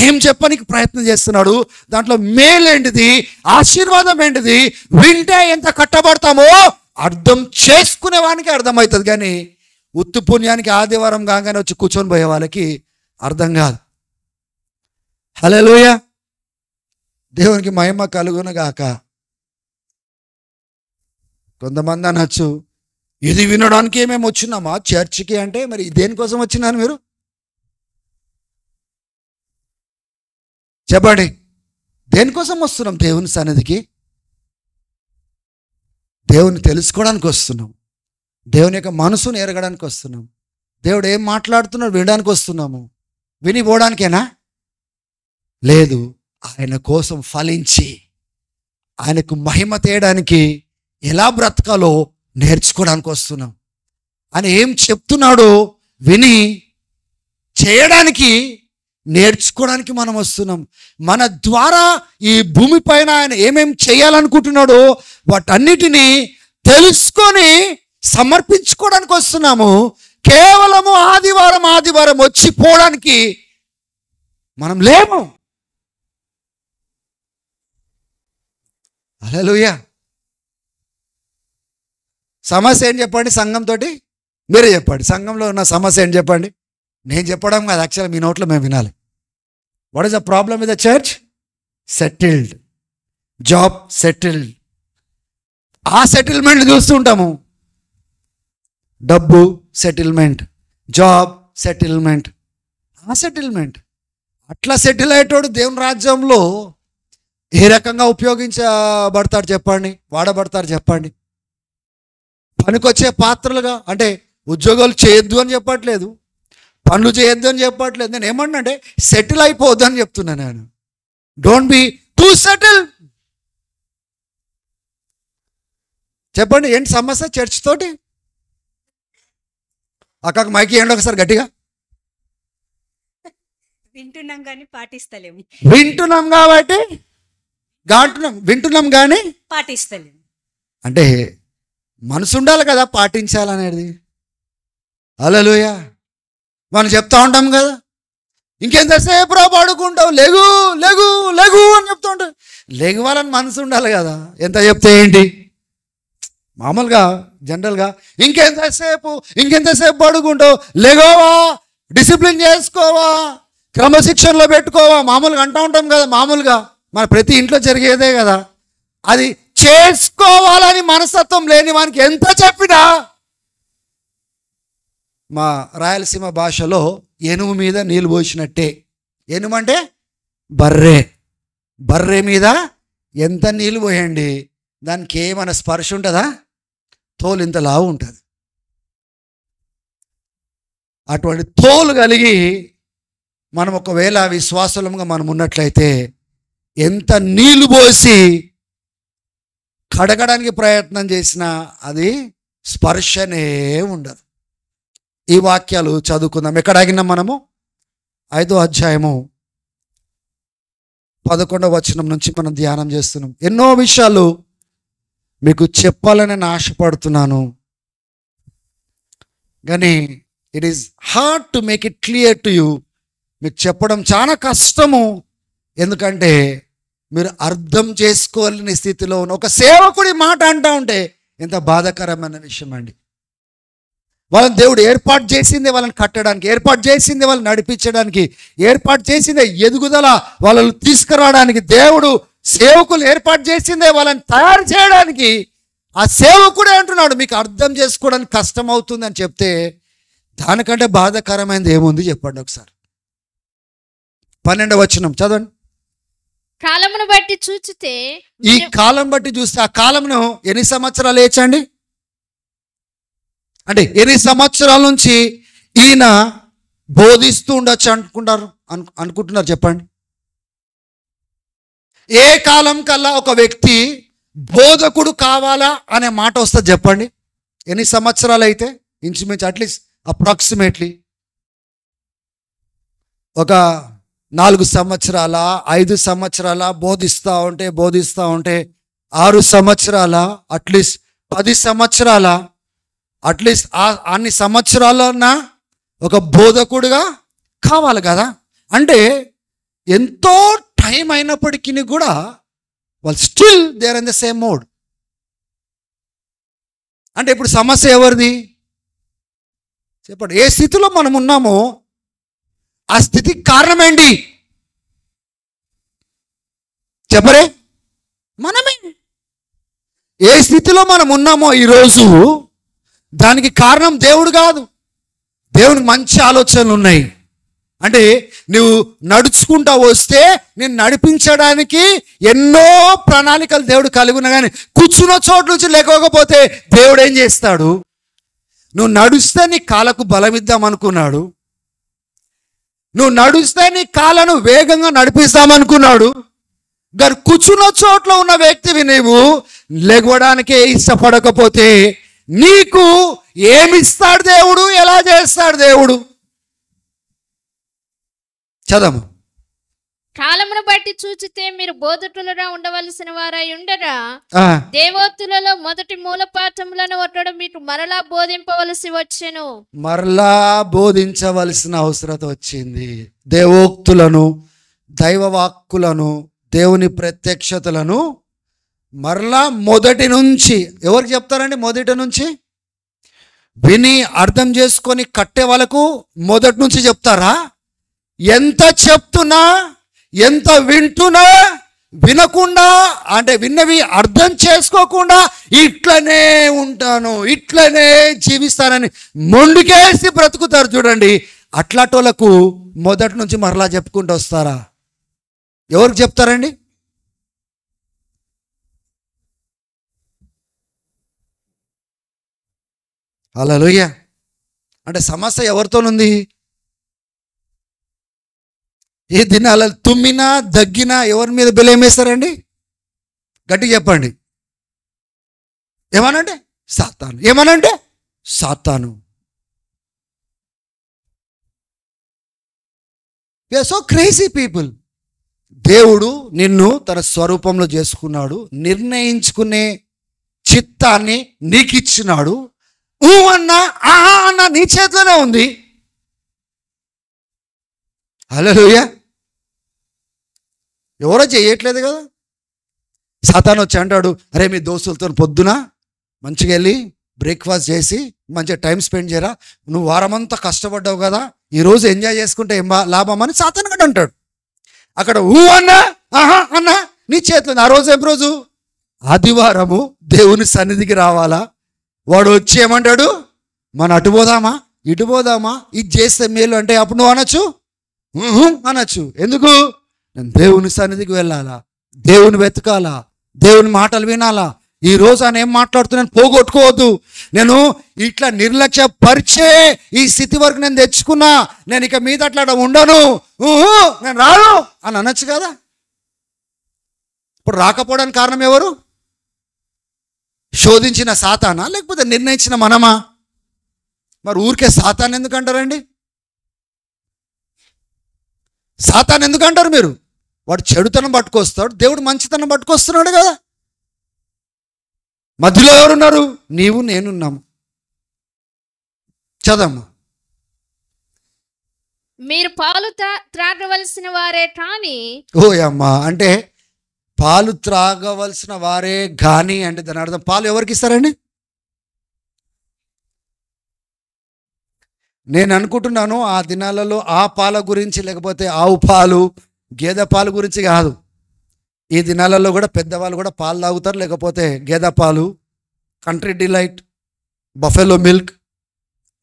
[SPEAKER 1] ఏం చెప్పడానికి ప్రయత్నం చేస్తున్నాడు, దాంట్లో మేలేంటిది, ఆశీర్వాదం ఏంటిది, వింటే ఎంత కట్టబడతామో అర్థం చేసుకునే వానికి అర్థమవుతుంది. కానీ ఉత్తు పుణ్యానికి ఆదివారం కాగానే వచ్చి కూర్చొని పోయే వాళ్ళకి అర్థం కాదు. హల్లెలూయా. దేవునికి మహిమ కలుగును గాక. కొంతమంది అనొచ్చు, ఇది వినడానికి మేము వచ్చినామా చర్చికి అంటే, మరి దేనికోసం వచ్చినారు మీరు చెప్పండి? దేనికోసం వస్తున్నాం? దేవుని సన్నిధికి దేవుని తెలుసుకోవడానికి వస్తున్నాం, దేవుని యొక్క మనసును ఎరగడానికి వస్తున్నాం. దేవుడు ఏం మాట్లాడుతున్నాడు వినడానికి వస్తున్నాము. వినిపోవడానికేనా? లేదు, ఆయన కోసం ఫలించి ఆయనకు మహిమ తేయడానికి ఎలా బ్రతకాలో నేర్చుకోవడానికి వస్తున్నాం. ఆయన ఏం చెప్తున్నాడో విని చేయడానికి, నేర్చుకోవడానికి మనం వస్తున్నాం. మన ద్వారా ఈ భూమిపైన ఆయన ఏమేమి చేయాలనుకుంటున్నాడో వాటన్నిటినీ తెలుసుకొని సమర్పించుకోవడానికి వస్తున్నాము. కేవలము ఆదివారం వచ్చిపోవడానికి మనం లేము. హల్లెలూయా. సమస్య ఏం చెప్పండి సంఘంతో? మీరే చెప్పండి. సంఘంలో ఉన్న సమస్య ఏం చెప్పండి. నేను చెప్పడం కాదు, యాక్చువల్గా మీ నోట్లో మేము వినాలి. What is the problem with the church? Settled, job settled. ఆ సెటిల్మెంట్ చూస్తుంటాము. డబ్బు సెటిల్మెంట్, జాబ్ సెటిల్మెంట్, ఆ సెటిల్మెంట్. అట్లా సెటిల్ అయ్యేటోడు దేవుని రాజ్యంలో ఏ రకంగా ఉపయోగించబడతాడు చెప్పండి, వాడబడతారు చెప్పండి. పనికొచ్చే పాత్రలుగా, అంటే ఉద్యోగాలు చేయొద్దు అని చెప్పట్లేదు, పనులు చేయొద్దు అని చెప్పట్లేదు. నేను ఏమన్నా అంటే సెటిల్ అయిపోవద్దు అని చెప్తున్నాను నేను. Don't be two settle. చెప్పండి ఏంటి సమస్య చర్చ్ తోటి? అక్కకు మైకి ఏంటి ఒకసారి గట్టిగా.
[SPEAKER 3] వింటున్నాం కానీ పాటిస్తలేము.
[SPEAKER 1] వింటున్నాం కాబట్టి వింటున్నాం కానీ
[SPEAKER 3] పాటిస్తలేము.
[SPEAKER 1] అంటే మనసు ఉండాలి కదా పాటించాలనేది. హల్లెలూయా. మనం చెప్తా ఉంటాం కదా, ఇంకెంతసేపు రా పడుకుంటావు, లెగు లెగు లెగు అని చెప్తూ ఉంటాం. లెగవాలని మనసు ఉండాలి కదా. ఎంత చెప్తే ఏంటి, మామూలుగా జనరల్గా ఇంకెంతసేపు పడుకుంటావు, లెగోవా, డిసిప్లిన్ చేసుకోవా, క్రమశిక్షణలో పెట్టుకోవా, మామూలుగా అంటూ ఉంటాం కదా. మామూలుగా మన ప్రతి ఇంట్లో జరిగేదే కదా. అది చేసుకోవాలని మనస్తత్వం లేని వానికి ఎంత చెప్పినా, మా రాయలసీమ భాషలో ఏనుగు మీద నీళ్ళు పోసినట్టే. ఏనుగు అంటే బర్రె మీద ఎంత నీళ్ళు పోయండి, దానికి ఏమైనా స్పర్శ ఉంటుందా? తోలు ఇంత లావు ఉంటుంది. అటువంటి తోలు కలిగి మనం ఒకవేళ విశ్వాసంగా మనం ఉన్నట్లయితే ఎంత నీళ్లు పోసి కడగడానికి ప్రయత్నం చేసినా అది స్పర్శనే ఉండదు. ఈ వాక్యాలు చదువుకుందాం. ఎక్కడ ఆగినాం మనము? 5వ అధ్యాయము 11వ వచనం నుంచి మనం ధ్యానం చేస్తున్నాం. ఎన్నో విషయాలు మీకు చెప్పాలని నేను ఆశపడుతున్నాను, కానీ it is hard to make it clear to you. మీకు చెప్పడం చాలా కష్టము, ఎందుకంటే మీరు అర్థం చేసుకోలేని స్థితిలో ఉన్న ఒక సేవకుడి మాట అంటూ ఉంటే ఎంత బాధాకరమైన విషయం అండి. వాళ్ళని దేవుడు ఏర్పాటు చేసిందే వాళ్ళని కట్టడానికి, ఏర్పాటు చేసిందే వాళ్ళని నడిపించడానికి, ఏర్పాటు చేసిందే ఎదుగుదల వాళ్ళని తీసుకురావడానికి. దేవుడు సేవకులు ఏర్పాటు చేసిందే వాళ్ళని తయారు చేయడానికి. ఆ సేవకుడే అంటున్నాడు మీకు అర్థం చేసుకోవడానికి కష్టం అవుతుంది అని చెప్తే దానికంటే బాధాకరమైనది ఏముంది చెప్పండి ఒకసారి. 12వ వచనం చదవండి.
[SPEAKER 2] కాలమును బట్టి చూచితే,
[SPEAKER 1] ఈ కాలం బట్టి చూస్తే, ఆ కాలంను ఎన్ని సంవత్సరాలు వేచండి, అంటే ఎన్ని సంవత్సరాల నుంచి ఈయన బోధిస్తూ ఉండొచ్చు అనుకుంటున్నారు చెప్పండి. ఏ కాలం కల్లా ఒక వ్యక్తి బోధకుడు కావాలా అనే మాట వస్తుంది చెప్పండి. ఎన్ని సంవత్సరాలు అయితే ఇంచుమించు అట్లీస్ట్ అప్రాక్సిమేట్లీ ఒక 4 సంవత్సరాల 5 సంవత్సరాల బోధిస్తూ ఉంటే 6 సంవత్సరాల అట్లీస్ట్ 10 సంవత్సరాల అట్లీస్ట్ అన్ని సంవత్సరాలన్న ఒక బోధకుడుగా కావాలి కదా. అంటే ఎంతో టైం అయినప్పటికీ కూడా వాళ్ళు still there in the same mode. అంటే ఇప్పుడు సమస్య ఎవరిది చెప్పండి. ఏ స్థితిలో మనం ఉన్నామో ఆ స్థితికి కారణం ఏంటి చెప్పరే? మనమే. ఏ స్థితిలో మనం ఉన్నామో ఈరోజు దానికి కారణం దేవుడు కాదు. దేవునికి మంచి ఆలోచనలు ఉన్నాయి. అంటే నువ్వు నడుచుకుంటా వస్తే నేను నడిపించడానికి ఎన్నో ప్రణాళికలు దేవుడు కలిగి ఉన్నా, కానీ కూర్చున్న చోటు నుంచి లేకపోతే దేవుడు ఏం చేస్తాడు? నువ్వు నడుస్తే నీ కాళ్ళకు బలమిద్దాం అనుకున్నాడు, నువ్వు నడుస్తే నీ కాళ్ళను వేగంగా నడిపిస్తామనుకున్నాడు. గారు కూర్చున్న చోట్ల ఉన్న వ్యక్తివి నీవు లెగవడానికే ఇష్టపడకపోతే నీకు ఏమిస్తాడు దేవుడు? ఎలా చేస్తాడు దేవుడు? చదము.
[SPEAKER 2] కాలమును బట్టి చూచితే మీరు బోధకులుగా ఉండవలసిన వారై ఉండరా,
[SPEAKER 1] ఆ,
[SPEAKER 2] దేవోక్తులలో మొదటి మూలపాఠములను ఒట్టడం మీకు మరలా బోధింపవలసి వచ్చెను.
[SPEAKER 1] మరలా బోధించవలసిన అవసరం వచ్చింది. దేవోక్తులను, దైవవాక్కులను, దేవుని ప్రత్యక్షతలను మరలా మొదటి నుంచి ఎవరికి చెప్తారండి? మొదటి నుంచి విని అర్థం చేసుకొని కట్టే వాళ్ళకు మొదటి నుంచి చెప్తారా? ఎంత చెప్తున్నా, ఎంత వింటున్నా, వినకుండా అంటే విన్నవి అర్థం చేసుకోకుండా ఇట్లనే ఉంటాను, ఇట్లనే జీవిస్తానని మొండికేసి బ్రతుకుతారు చూడండి. అట్లాటోళ్ళకు మొదటి నుంచి మరలా చెప్పుకుంటూ వస్తారా? ఎవరికి చెప్తారండి? హల్లెలూయా. అంటే సమస్య ఎవరితోనుంది? ఏ దినాల తుమ్మినా దగ్గినా ఎవరి మీద బెలేమేస్తారండి? గట్టి చెప్పండి. ఏమనంటే సాతాను, ఏమనంటే సాతాను. We are so crazy people. దేవుడు నిన్ను తన స్వరూపంలో చేసుకున్నాడు, నిర్ణయించుకునే చిత్తాన్ని నీకు ఇచ్చినాడు. ఊ అన్నా ఆహా అన్నా నీ చేతిలోనే ఉంది. హల్లెలూయా. ఎవరో చేయట్లేదు కదా. సాతాను వచ్చి అంటాడు, అరే మీ దోస్తులతో పొద్దున మంచిగా వెళ్ళి బ్రేక్ఫాస్ట్ చేసి మంచిగా టైం స్పెండ్ చేయరా, నువ్వు వారమంతా కష్టపడ్డావు కదా, ఈరోజు ఎంజాయ్ చేసుకుంటే ఏం లాభం అని సాతాను కూడా అంటాడు. అక్కడ ఊ అన్నా ఆహా అన్నా నీ చేతిలో. ఆ రోజు ఏం రోజు? ఆదివారము దేవుని సన్నిధికి రావాలా. వాడు వచ్చి ఏమంటాడు, మన అటు పోదామా ఇటు పోదామా, ఇది చేస్తే మేలు అంటే అప్పుడు నువ్వు అనొచ్చు, అనొచ్చు. ఎందుకు? నేను దేవుని సన్నిధికి వెళ్ళాలా, దేవుని వెతకాలా, దేవుని మాటలు వినాలా. ఈరోజు ఆయన ఏం మాట్లాడుతున్నాను పోగొట్టుకోవద్దు. నేను ఇట్లా నిర్లక్ష్య పరిచే ఈ స్థితి వరకు నేను తెచ్చుకున్నా, నేను ఇక మీద అట్లా ఉండను, నేను రాను అని అనొచ్చు కదా. ఇప్పుడు రాకపోవడానికి కారణం ఎవరు? శోధించిన సాతానా లేకపోతే నిర్ణయించిన మనమా? మరి ఊరికే సాతాన్ ఎందుకు అంటారండి? సాతాన్ ఎందుకు అంటారు మీరు? వాడు చెడుతనం పట్టుకొస్తాడు, దేవుడు మంచితనం పట్టుకొస్తున్నాడు కదా. మధ్యలో ఎవరున్నారు? నీవు నేనున్నాము. చదమ్మా.
[SPEAKER 2] మీరు పాలు త్రాగవలసిన వారే కానీ.
[SPEAKER 1] ఓ అమ్మా, అంటే పాలు త్రాగవలసిన వారే గాని అంటే దాని అర్థం పాలు ఎవరికి ఇస్తారండి? నేను అనుకుంటున్నాను ఆ దినాలలో ఆ పాల గురించి, లేకపోతే ఆవు పాలు, గేదె పాలు గురించి కాదు. ఈ దినాలలో కూడా పెద్దవాళ్ళు కూడా పాలు తాగుతారు, లేకపోతే గేదె పాలు, కంట్రీ డిలైట్, బఫెలో మిల్క్,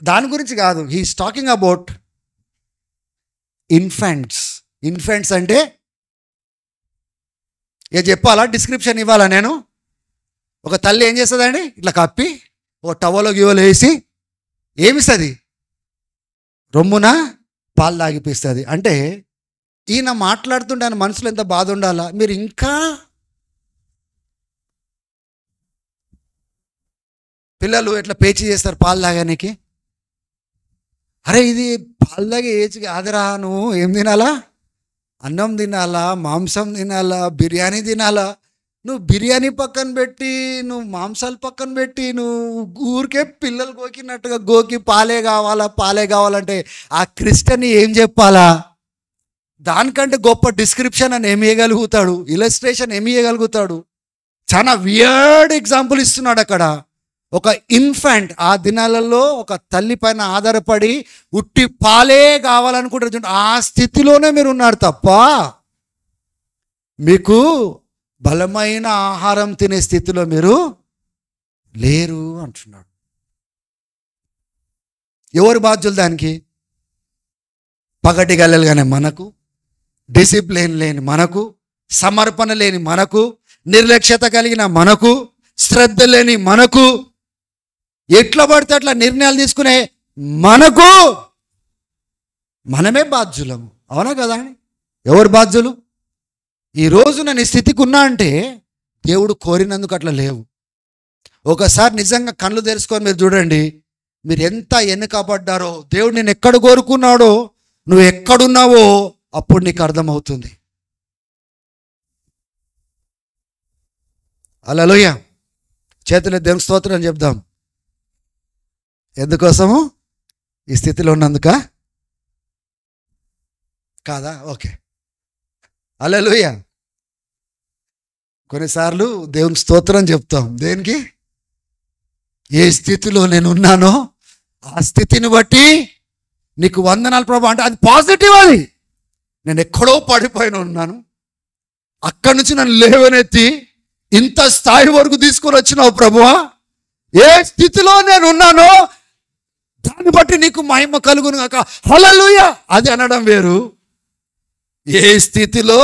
[SPEAKER 1] దాని గురించి కాదు. He is talking about infants. Infants అంటే ఇక చెప్పాలా, డిస్క్రిప్షన్ ఇవ్వాలా నేను? ఒక తల్లి ఏం చేస్తుందండి? ఇట్లా కప్పి ఒక టవలో గివలో వేసి ఏమిస్తుంది? రొమ్మున పాలు తాగిపిస్తుంది. అంటే ఈయన మాట్లాడుతుంటే ఆయన మనసులో ఎంత బాధ ఉండాలా. మీరు ఇంకా పిల్లలు ఎట్లా పేచి చేస్తారు పాలు తాగానికి. అరే ఇది పాలు తాగే ఏజ్ కాదురా, నువ్వు ఏం తినాలా? అన్నం తినాలా, మాంసం తినాలా, బిర్యానీ తినాలా. నువ్వు బిర్యానీ పక్కన పెట్టి, నువ్వు మాంసాలు పక్కన పెట్టి, నువ్వు ఊరికే పిల్లలు గోకినట్టుగా గోకి పాలే కావాలా పాలే కావాలంటే ఆ క్రిస్టియన్ ఏం చెప్పాలా? దానికంటే గొప్ప డిస్క్రిప్షన్ అని ఏమి ఇవ్వగలుగుతాడు? ఇలస్ట్రేషన్ ఏమి ఇవ్వగలుగుతాడు? చాలా వియర్డ్ ఎగ్జాంపుల్ ఇస్తున్నాడు అక్కడ. ఒక ఇన్ఫాంట్ ఆ దినాలలో ఒక తల్లి పైన ఆధారపడి ఉట్టి పాలే కావాలనుకుంటారు. ఆ స్థితిలోనే మీరు ఉన్నారు తప్ప మీకు బలమైన ఆహారం తినే స్థితిలో మీరు లేరు అంటున్నాడు. ఎవరు బాధ్యులు దానికి? పగటి గల్లలుగానే మనకు, డిసిప్లిన్ లేని మనకు, సమర్పణ లేని మనకు, నిర్లక్ష్యత కలిగిన మనకు, శ్రద్ధ లేని మనకు, ఎట్లా పడితే అట్లా నిర్ణయాలు తీసుకునే మనకు మనమే బాధ్యులము. అవునా కదా? ఎవరు బాధ్యులు? ఈరోజు నేను ఈ స్థితికి ఉన్నా అంటే దేవుడు కోరినందుకు అట్లా లేవు. ఒకసారి నిజంగా కళ్ళు తెరుచుకొని మీరు చూడండి, మీరు ఎంత ఎన్నికబడ్డారో, దేవుడు నేను ఎక్కడ కోరుకున్నాడో, నువ్వు ఎక్కడున్నావో అప్పుడు నీకు అర్థమవుతుంది. హల్లెలూయా. చేతులు దేవుని స్తోత్రం చెప్దాం. ఎందుకోసము? ఈ స్థితిలో ఉన్నందుక కాదా? ఓకే, హల్లెలూయా. కొన్నిసార్లు దేవుని స్తోత్రం చెప్తాం. దేనికి? ఏ స్థితిలో నేను ఉన్నానో ఆ స్థితిని బట్టి నీకు వందనాలు ప్రభు అంటే అది పాజిటివ్. అది నేను ఎక్కడో పడిపోయిన ఉన్నాను, అక్కడి నుంచి నన్ను లేవనెత్తి ఇంత స్థాయి వరకు తీసుకొని వచ్చినావు ప్రభువా. ఏ స్థితిలో నేను ఉన్నానో దాన్ని బట్టి నీకు మహిమ కలుగును గాక, హల్లెలూయా. అది అనడం వేరు. ఏ స్థితిలో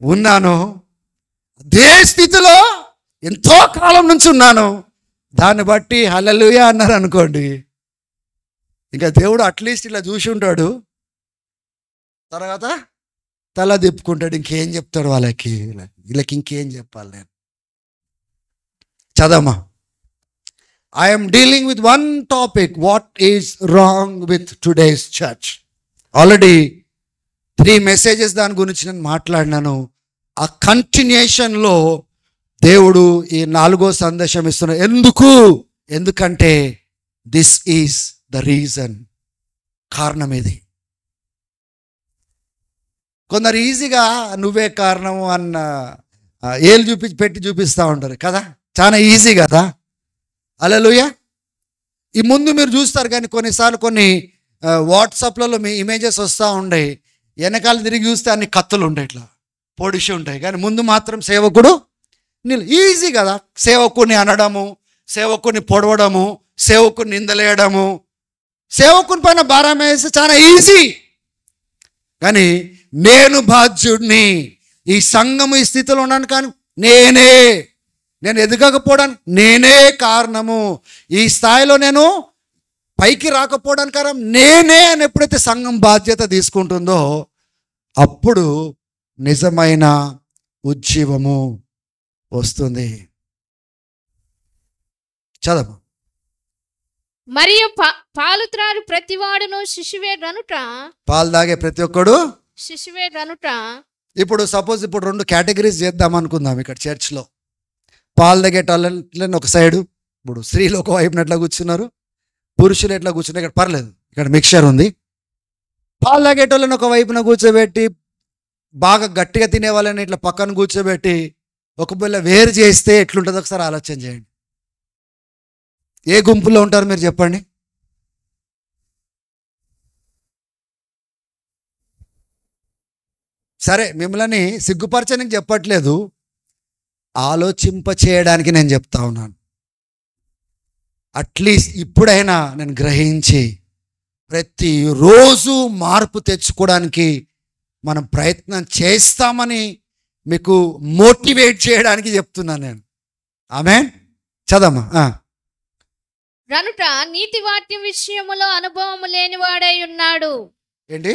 [SPEAKER 1] ఉన్నానో అదే స్థితిలో ఎంతో కాలం నుంచి ఉన్నాను, దాన్ని బట్టి హల్లెలూయా అన్నారు అనుకోండి. ఇంకా దేవుడు అట్లీస్ట్ ఇలా చూసి ఉంటాడు, తర్వాత తల తిప్పుకుంటాడు. ఇంకేం చెప్తాడు వీళ్ళకి ఇంకేం చెప్పాలి నేను? చదమ్మా. I'm dealing with one topic, what is wrong with today's church. Already 3 messages దాని గురించి నేను మాట్లాడినాను. ఆ కంటిన్యూషన్లో దేవుడు ఈ 4వ సందేశం ఇస్తున్నాడు. ఎందుకంటే దిస్ ఈజ్ ద రీజన్. కారణం ఇది. కొందరు ఈజీగా నువ్వే కారణము అన్న ఏళ్ళు పెట్టి చూపిస్తూ ఉంటారు కదా, చాలా ఈజీ కదా. హల్లెలూయా. ఈ ముందు మీరు చూస్తారు, కానీ కొన్నిసార్లు కొన్ని వాట్సాప్లలో మీ ఇమేజెస్ వస్తూ ఉంటాయి, వెనకాల తిరిగి చూస్తే అన్ని కత్తులు ఉంటాయి, ఇట్లా పొడిచి ఉంటాయి, కానీ ముందు మాత్రం సేవకుడు ఈజీ కదా. సేవకుడిని అనడము, సేవకుడిని పొడవడము, సేవకుడిని నిందలేయడము, సేవకుని పైన భారం వేసి చాలా ఈజీ. కానీ నేను బాధ్యుడిని, ఈ సంఘము ఈ స్థితిలో ఉన్నాను, కానీ నేను ఎదగకపోవడానికి నేనే కారణము, ఈ స్థాయిలో నేను పైకి రాకపోవడానికి కారణం నేనే అని ఎప్పుడైతే సంఘం బాధ్యత తీసుకుంటుందో అప్పుడు నిజమైన ఉజ్జీవము వస్తుంది. చదవ.
[SPEAKER 2] మరియు పాలు త్రాడు ప్రతివాడును శిశువే రనుట.
[SPEAKER 1] పాలు తాగే ప్రతి ఒక్కడు
[SPEAKER 2] శిశువే రనుట.
[SPEAKER 1] ఇప్పుడు సపోజ్ 2 కేటగిరీస్ చేద్దాం అనుకుందాం. ఇక్కడ చర్చ్లో పాలు తాగేటాళ్ళని ఒక సైడు, ఇప్పుడు స్త్రీలు ఒక వైపున ఎట్లా కూర్చున్నారు, పురుషులు ఎట్లా కూర్చున్నారు, ఇక్కడ పర్లేదు, ఇక్కడ మిక్చర్ ఉంది. పాలు తాగేటోళ్ళని ఒక వైపున కూర్చోబెట్టి, బాగా గట్టిగా తినే వాళ్ళని ఇట్లా పక్కన కూర్చోబెట్టి ఒకవేళ వేరు చేస్తే ఎట్లుంటుందో ఒకసారి ఆలోచన చేయండి. ఏ గుంపులో ఉంటారు మీరు చెప్పండి? సరే, మిమ్మల్ని సిగ్గుపరచడానికి చెప్పట్లేదు, ఆలోచింప చేయడానికి నేను చెప్తా ఉన్నాను. అట్లీస్ట్ ఇప్పుడైనా నేను గ్రహించి ప్రతిరోజు మార్పు తెచ్చుకోవడానికి మనం ప్రయత్నం చేస్తామని మీకు మోటివేట్ చేయడానికి చెప్తున్నాను నేను. ఆమేన్. చదమ్మా.
[SPEAKER 2] రనుట నీతి వాక్యం విషయములో అనుభవము లేనివాడై ఉన్నాడు.
[SPEAKER 1] ఏంటి?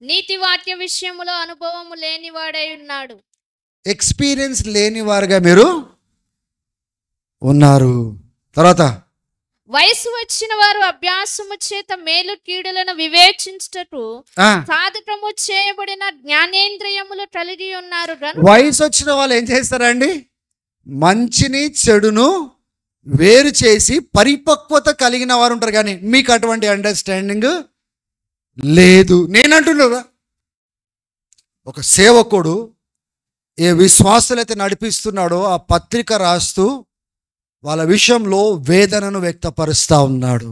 [SPEAKER 2] నీతి వాక్యం విషయములో అనుభవము లేనివాడై ఉన్నాడు.
[SPEAKER 1] ఎక్స్పీరియన్స్ లేని వారుగా మీరు ఉన్నారు. తర్వాత
[SPEAKER 2] వయసు వచ్చిన వారు అభ్యాసము చేత మేలు కీడులను వివేచించుటకు సాధకము చేయబడిన జ్ఞానేంద్రియములు కలిగి ఉన్నారు.
[SPEAKER 1] వయసు వచ్చిన వాళ్ళు ఏం చేస్తారండి? మంచిని చెడును వేరు చేసి పరిపక్వత కలిగిన వారు ఉంటారు, కానీ మీకు అటువంటి అండర్స్టాండింగ్ లేదు. నేనంటున్నా, ఒక సేవకుడు ఏ విశ్వాసులైతే నడిపిస్తున్నాడో ఆ పత్రిక రాస్తూ వాళ్ళ విషయంలో వేదనను వ్యక్తపరుస్తూ ఉన్నాడు.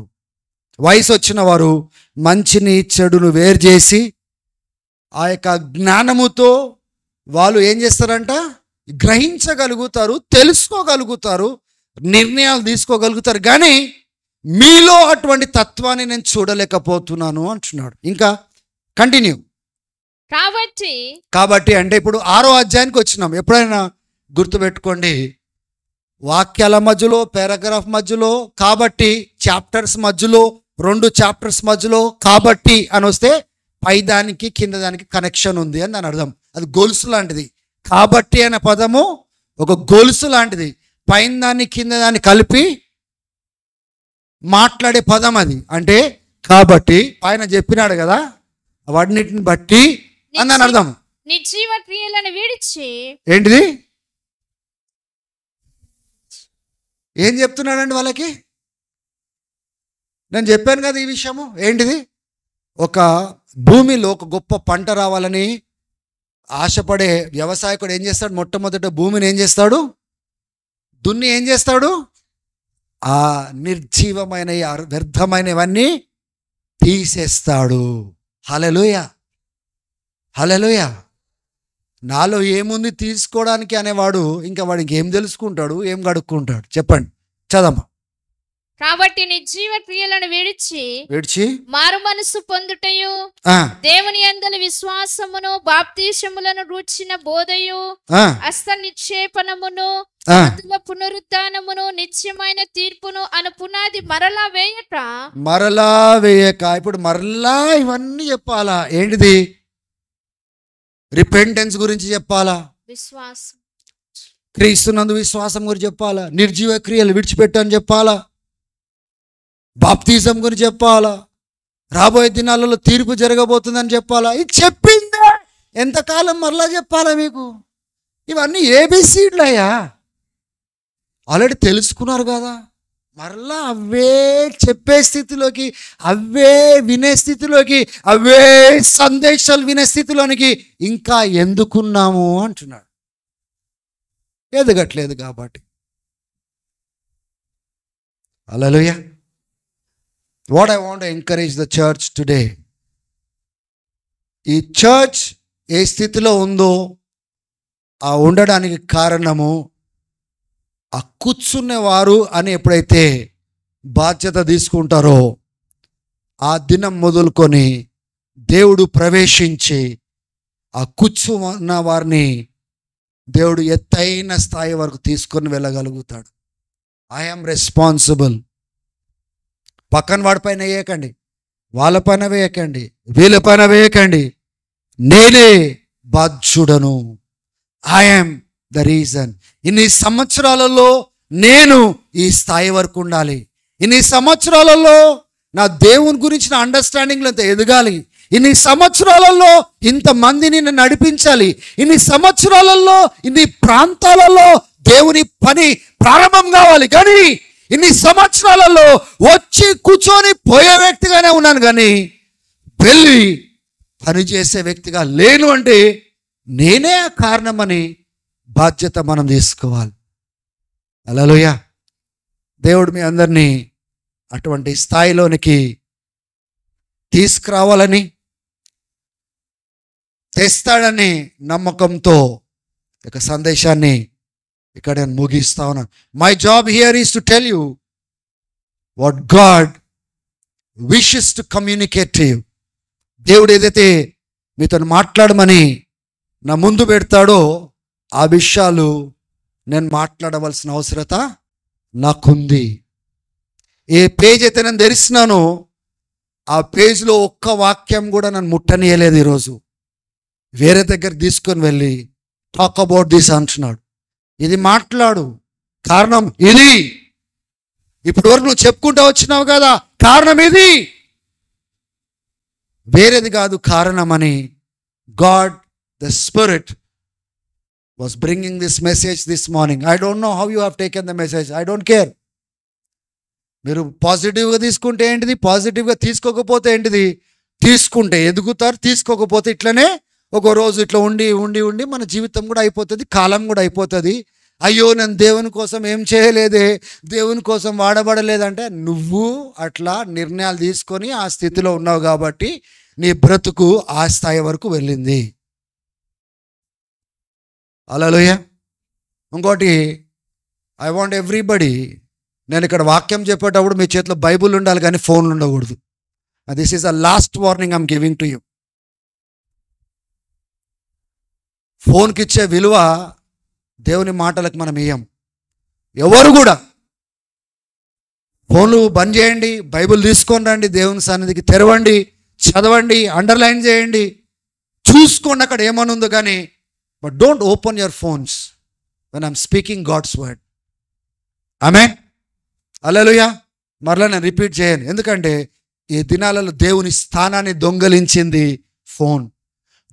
[SPEAKER 1] వయసు వచ్చిన వారు మంచిని చెడును వేరు చేసి ఆ యొక్క జ్ఞానముతో వాళ్ళు ఏం చేస్తారంట? గ్రహించగలుగుతారు, తెలుసుకోగలుగుతారు, నిర్ణయాలు తీసుకోగలుగుతారు. కానీ మీలో అటువంటి తత్వాన్ని నేను చూడలేకపోతున్నాను అంటున్నాడు. ఇంకా కంటిన్యూ. కాబట్టి అంటే ఇప్పుడు 6వ అధ్యాయానికి వచ్చినాం. ఎప్పుడైనా గుర్తుపెట్టుకోండి, వాక్యాల మధ్యలో, పారాగ్రాఫ్ మధ్యలో, కాబట్టి చాప్టర్స్ మధ్యలో, 2 చాప్టర్స్ మధ్యలో కాబట్టి అని వస్తే పై దానికి కింద దానికి కనెక్షన్ ఉంది అని దాని అర్థం. అది గొలుసు లాంటిది. కాబట్టి అనే పదము ఒక గొలుసు లాంటిది, పైన దాన్ని కింద దాన్ని కలిపి మాట్లాడే పదం అది. అంటే కాబట్టి పైన చెప్పినాడు కదా, వాటిని బట్టి అని అర్థం.
[SPEAKER 2] నిర్జీవ క్రియలను విడిచి
[SPEAKER 1] ఏంటిది? ఏం చెప్తున్నాడండి వాళ్ళకి? నేను చెప్పాను కదా ఈ విషయము. ఏంటిది? ఒక భూమిలో ఒక గొప్ప పంట రావాలని ఆశపడే వ్యవసాయకుడు ఏం చేస్తాడు? మొట్టమొదట భూమిని ఏం చేస్తాడు? దున్ని ఏం చేస్తాడు? ఆ నిర్జీవమైన వ్యర్థమైనవన్నీ తీసేస్తాడు. హల్లెలూయా, హల్లెలూయా. నాలో ఏముంది తీసుకోవడానికి అనేవాడు ఇంకా వాడికి ఏం తెలుసుకుంటాడు, ఏం గడుక్కుంటాడు? చెప్పండి, చదమ్మా.
[SPEAKER 2] కాబట్టి నిర్జీవ క్రియలను విడిచి మారు మనసు పొందుటయు, దేవుని యందలి విశ్వాసమును, బాప్తిసములను రూచిన బోధయు, హస్త నిక్షేపణమును, మృతుల పునరుద్ధానమును, నిత్యమైన తీర్పును అను పునాది మరలా వేయక. ఇప్పుడు మరలా ఇవన్నీ చెప్పాలా? ఏంటిది? రిపెంటెన్స్ గురించి చెప్పాలా? విశ్వాసం, క్రీస్తునందు విశ్వాసం గురించి చెప్పాలా? నిర్జీవ క్రియలు విడిచిపెట్టని చెప్పాలా? బాప్తిజం గురించి చెప్పాలా? రాబోయే దినాలలో తీర్పు జరగబోతుందని చెప్పాలా? ఇది చెప్పిందే ఎంతకాలం మరలా చెప్పాలా మీకు? ఇవన్నీ ఏబిసిడ్లు అయ్యా, ఆల్రెడీ తెలుసుకున్నారు కదా. మరలా అవే చెప్పే స్థితిలోకి, అవే వినే స్థితిలోకి, అవే సందేశాలు వినే స్థితిలోనికి ఇంకా ఎందుకున్నాము అంటున్నాడు. ఎదగట్లేదు కాబట్టి. హల్లెలూయా. What I want to encourage the church today, ఈ చర్చ్ ఏ స్థితిలో ఉందో ఆ ఉండడానికి కారణము ఆ కూర్చునేవారు అని ఎప్పుడైతే బాధ్యత తీసుకుంటారో ఆ దినం మొదలుకొని దేవుడు ప్రవేశించి ఆ కూర్చున్న వారిని దేవుడు ఎత్తైన స్థాయి వరకు తీసుకొని వెళ్ళగలుగుతాడు. I am responsible. పక్కన వాడి పైన వేయకండి, వాళ్ళ పైన వేయకండి, వీళ్ళ పైన వేయకండి. నేనే బాధ్యుడను. I am the reason. ఇన్ని సంవత్సరాలలో నేను ఈ స్థాయి వరకు ఉండాలి. ఇన్ని సంవత్సరాలలో నా దేవుని గురించిన అండర్స్టాండింగ్లో అంత ఎదగాలి. ఇన్ని సంవత్సరాలలో ఇంతమందిని నేను నడిపించాలి. ఇన్ని సంవత్సరాలలో ఇన్ని ప్రాంతాలలో దేవుని పని ప్రారంభం కావాలి. కానీ ఇన్ని సంవత్సరాలలో వచ్చి కూర్చొని పోయే వ్యక్తిగానే ఉన్నాను, కానీ వెళ్ళి పనిచేసే వ్యక్తిగా లేను. అంటే నేనే కారణమని బాధ్యత మనం తీసుకోవాలి. హల్లెలూయా. దేవుడు మీ అందరినీ అటువంటి స్థాయిలోనికి తీసుకురావాలని, తెస్తాడని నమ్మకంతో ఒక సందేశాన్ని ఇక్కడ నేను ముగిస్తా ఉన్నాను. My job here is to tell you what God wishes to communicate to you. దేవుడు ఏదైతే మీతో మాట్లాడమని నా ముందు పెడతాడో ఆ విషయాలు నేను మాట్లాడవలసిన అవసరత నాకుంది. ఏ పేజ్ అయితే నేను తెరిస్తున్నానో ఆ పేజ్లో ఒక్క వాక్యం కూడా నన్ను ముట్టనీయలేదు. ఈరోజు వేరే దగ్గర తీసుకొని వెళ్ళి టాక్ అబౌట్ దిస్ అంటున్నాడు. ఇది మాట్లాడు, కారణం ఇది. ఇప్పటి వరకు నువ్వు చెప్పుకుంటూ వచ్చినావు కదా, కారణం ఇది, వేరేది కాదు కారణమని. God the spirit was bringing this message this morning. I don't know how you have taken the message. I don't care. మీరు పాజిటివ్గా తీసుకుంటే ఏంటిది, పాజిటివ్గా తీసుకోకపోతే ఏంటిది? తీసుకుంటే ఎదుగుతారు, తీసుకోకపోతే ఇట్లనే ఒక రోజు ఇట్లా ఉండి ఉండి ఉండి మన జీవితం కూడా అయిపోతుంది, కాలం కూడా అయిపోతుంది. అయ్యో నేను దేవుని కోసం ఏం చేయలేదే, దేవుని కోసం వాడబడలేదంటే నువ్వు అట్లా నిర్ణయాలు తీసుకొని ఆ స్థితిలో ఉన్నావు కాబట్టి నీ బ్రతుకు ఆ స్థాయి వరకు వెళ్ళింది. హల్లెలూయా. ఇంకోటి, ఐ వాంట్ ఎవ్రీబడి, నేను ఇక్కడ వాక్యం చెప్పేటప్పుడు మీ చేతిలో బైబుల్ ఉండాలి కానీ ఫోన్లు ఉండకూడదు. This is the last warning I'm giving to you. ఫోన్కి ఇచ్చే విలువ దేవుని మాటలకు మనం ఇయ్యం. ఎవరు కూడా ఫోన్లు బంద్ చేయండి, బైబిల్ తీసుకొని రండి, దేవుని సన్నిధికి తెరవండి, చదవండి, అండర్లైన్ చేయండి, చూసుకోండి అక్కడ ఏమని ఉందో. కానీ but don't open your phones when I'm speaking God's word. Amen. Hallelujah. మరలా నేను రిపీట్ చేయను, ఎందుకంటే ఈ దినాలలో దేవుని స్థానాన్ని దొంగలించింది
[SPEAKER 1] ఫోన్.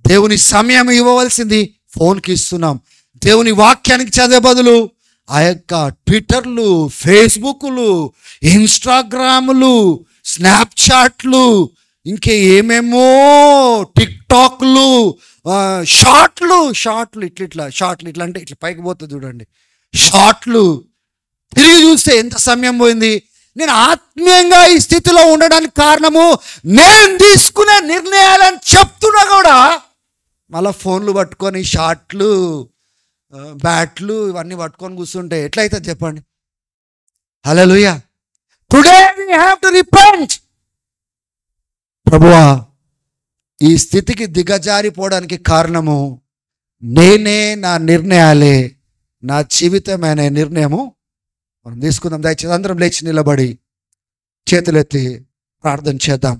[SPEAKER 1] దేవుని సమయం ఇవ్వవలసింది ఫోన్కి ఇస్తున్నాం. దేవుని వాక్యానికి చదివే బదులు ఆ యొక్క ట్విట్టర్లు, ఫేస్బుక్లు, ఇన్స్టాగ్రాములు, స్నాప్చాట్లు, ఇంకే ఏమేమో టిక్టాక్లు, షార్ట్లు ఇట్లా అంటే ఇట్లా పైకి పోతుంది చూడండి, షార్ట్లు. తిరిగి చూస్తే ఎంత సమయం పోయింది. నేను ఆత్మీయంగా ఈ స్థితిలో ఉండడానికి కారణము నేను తీసుకునే నిర్ణయాలని చెప్తున్నా కూడా మళ్ళీ ఫోన్లు పట్టుకొని షార్ట్లు, బ్యాట్లు ఇవన్నీ పట్టుకొని కూర్చుంటే ఎట్లయితే చెప్పండి. Hallelujah. Today we have to repent. ప్రభువా, ఈ స్థితికి దిగజారిపోవడానికి కారణము నేనే, నా నిర్ణయాలే, నా జీవితమైన నిర్ణయము మనం తీసుకుందాం. దయచేసి అందరం లేచి నిలబడి చేతులెత్తి ప్రార్థన చేద్దాం.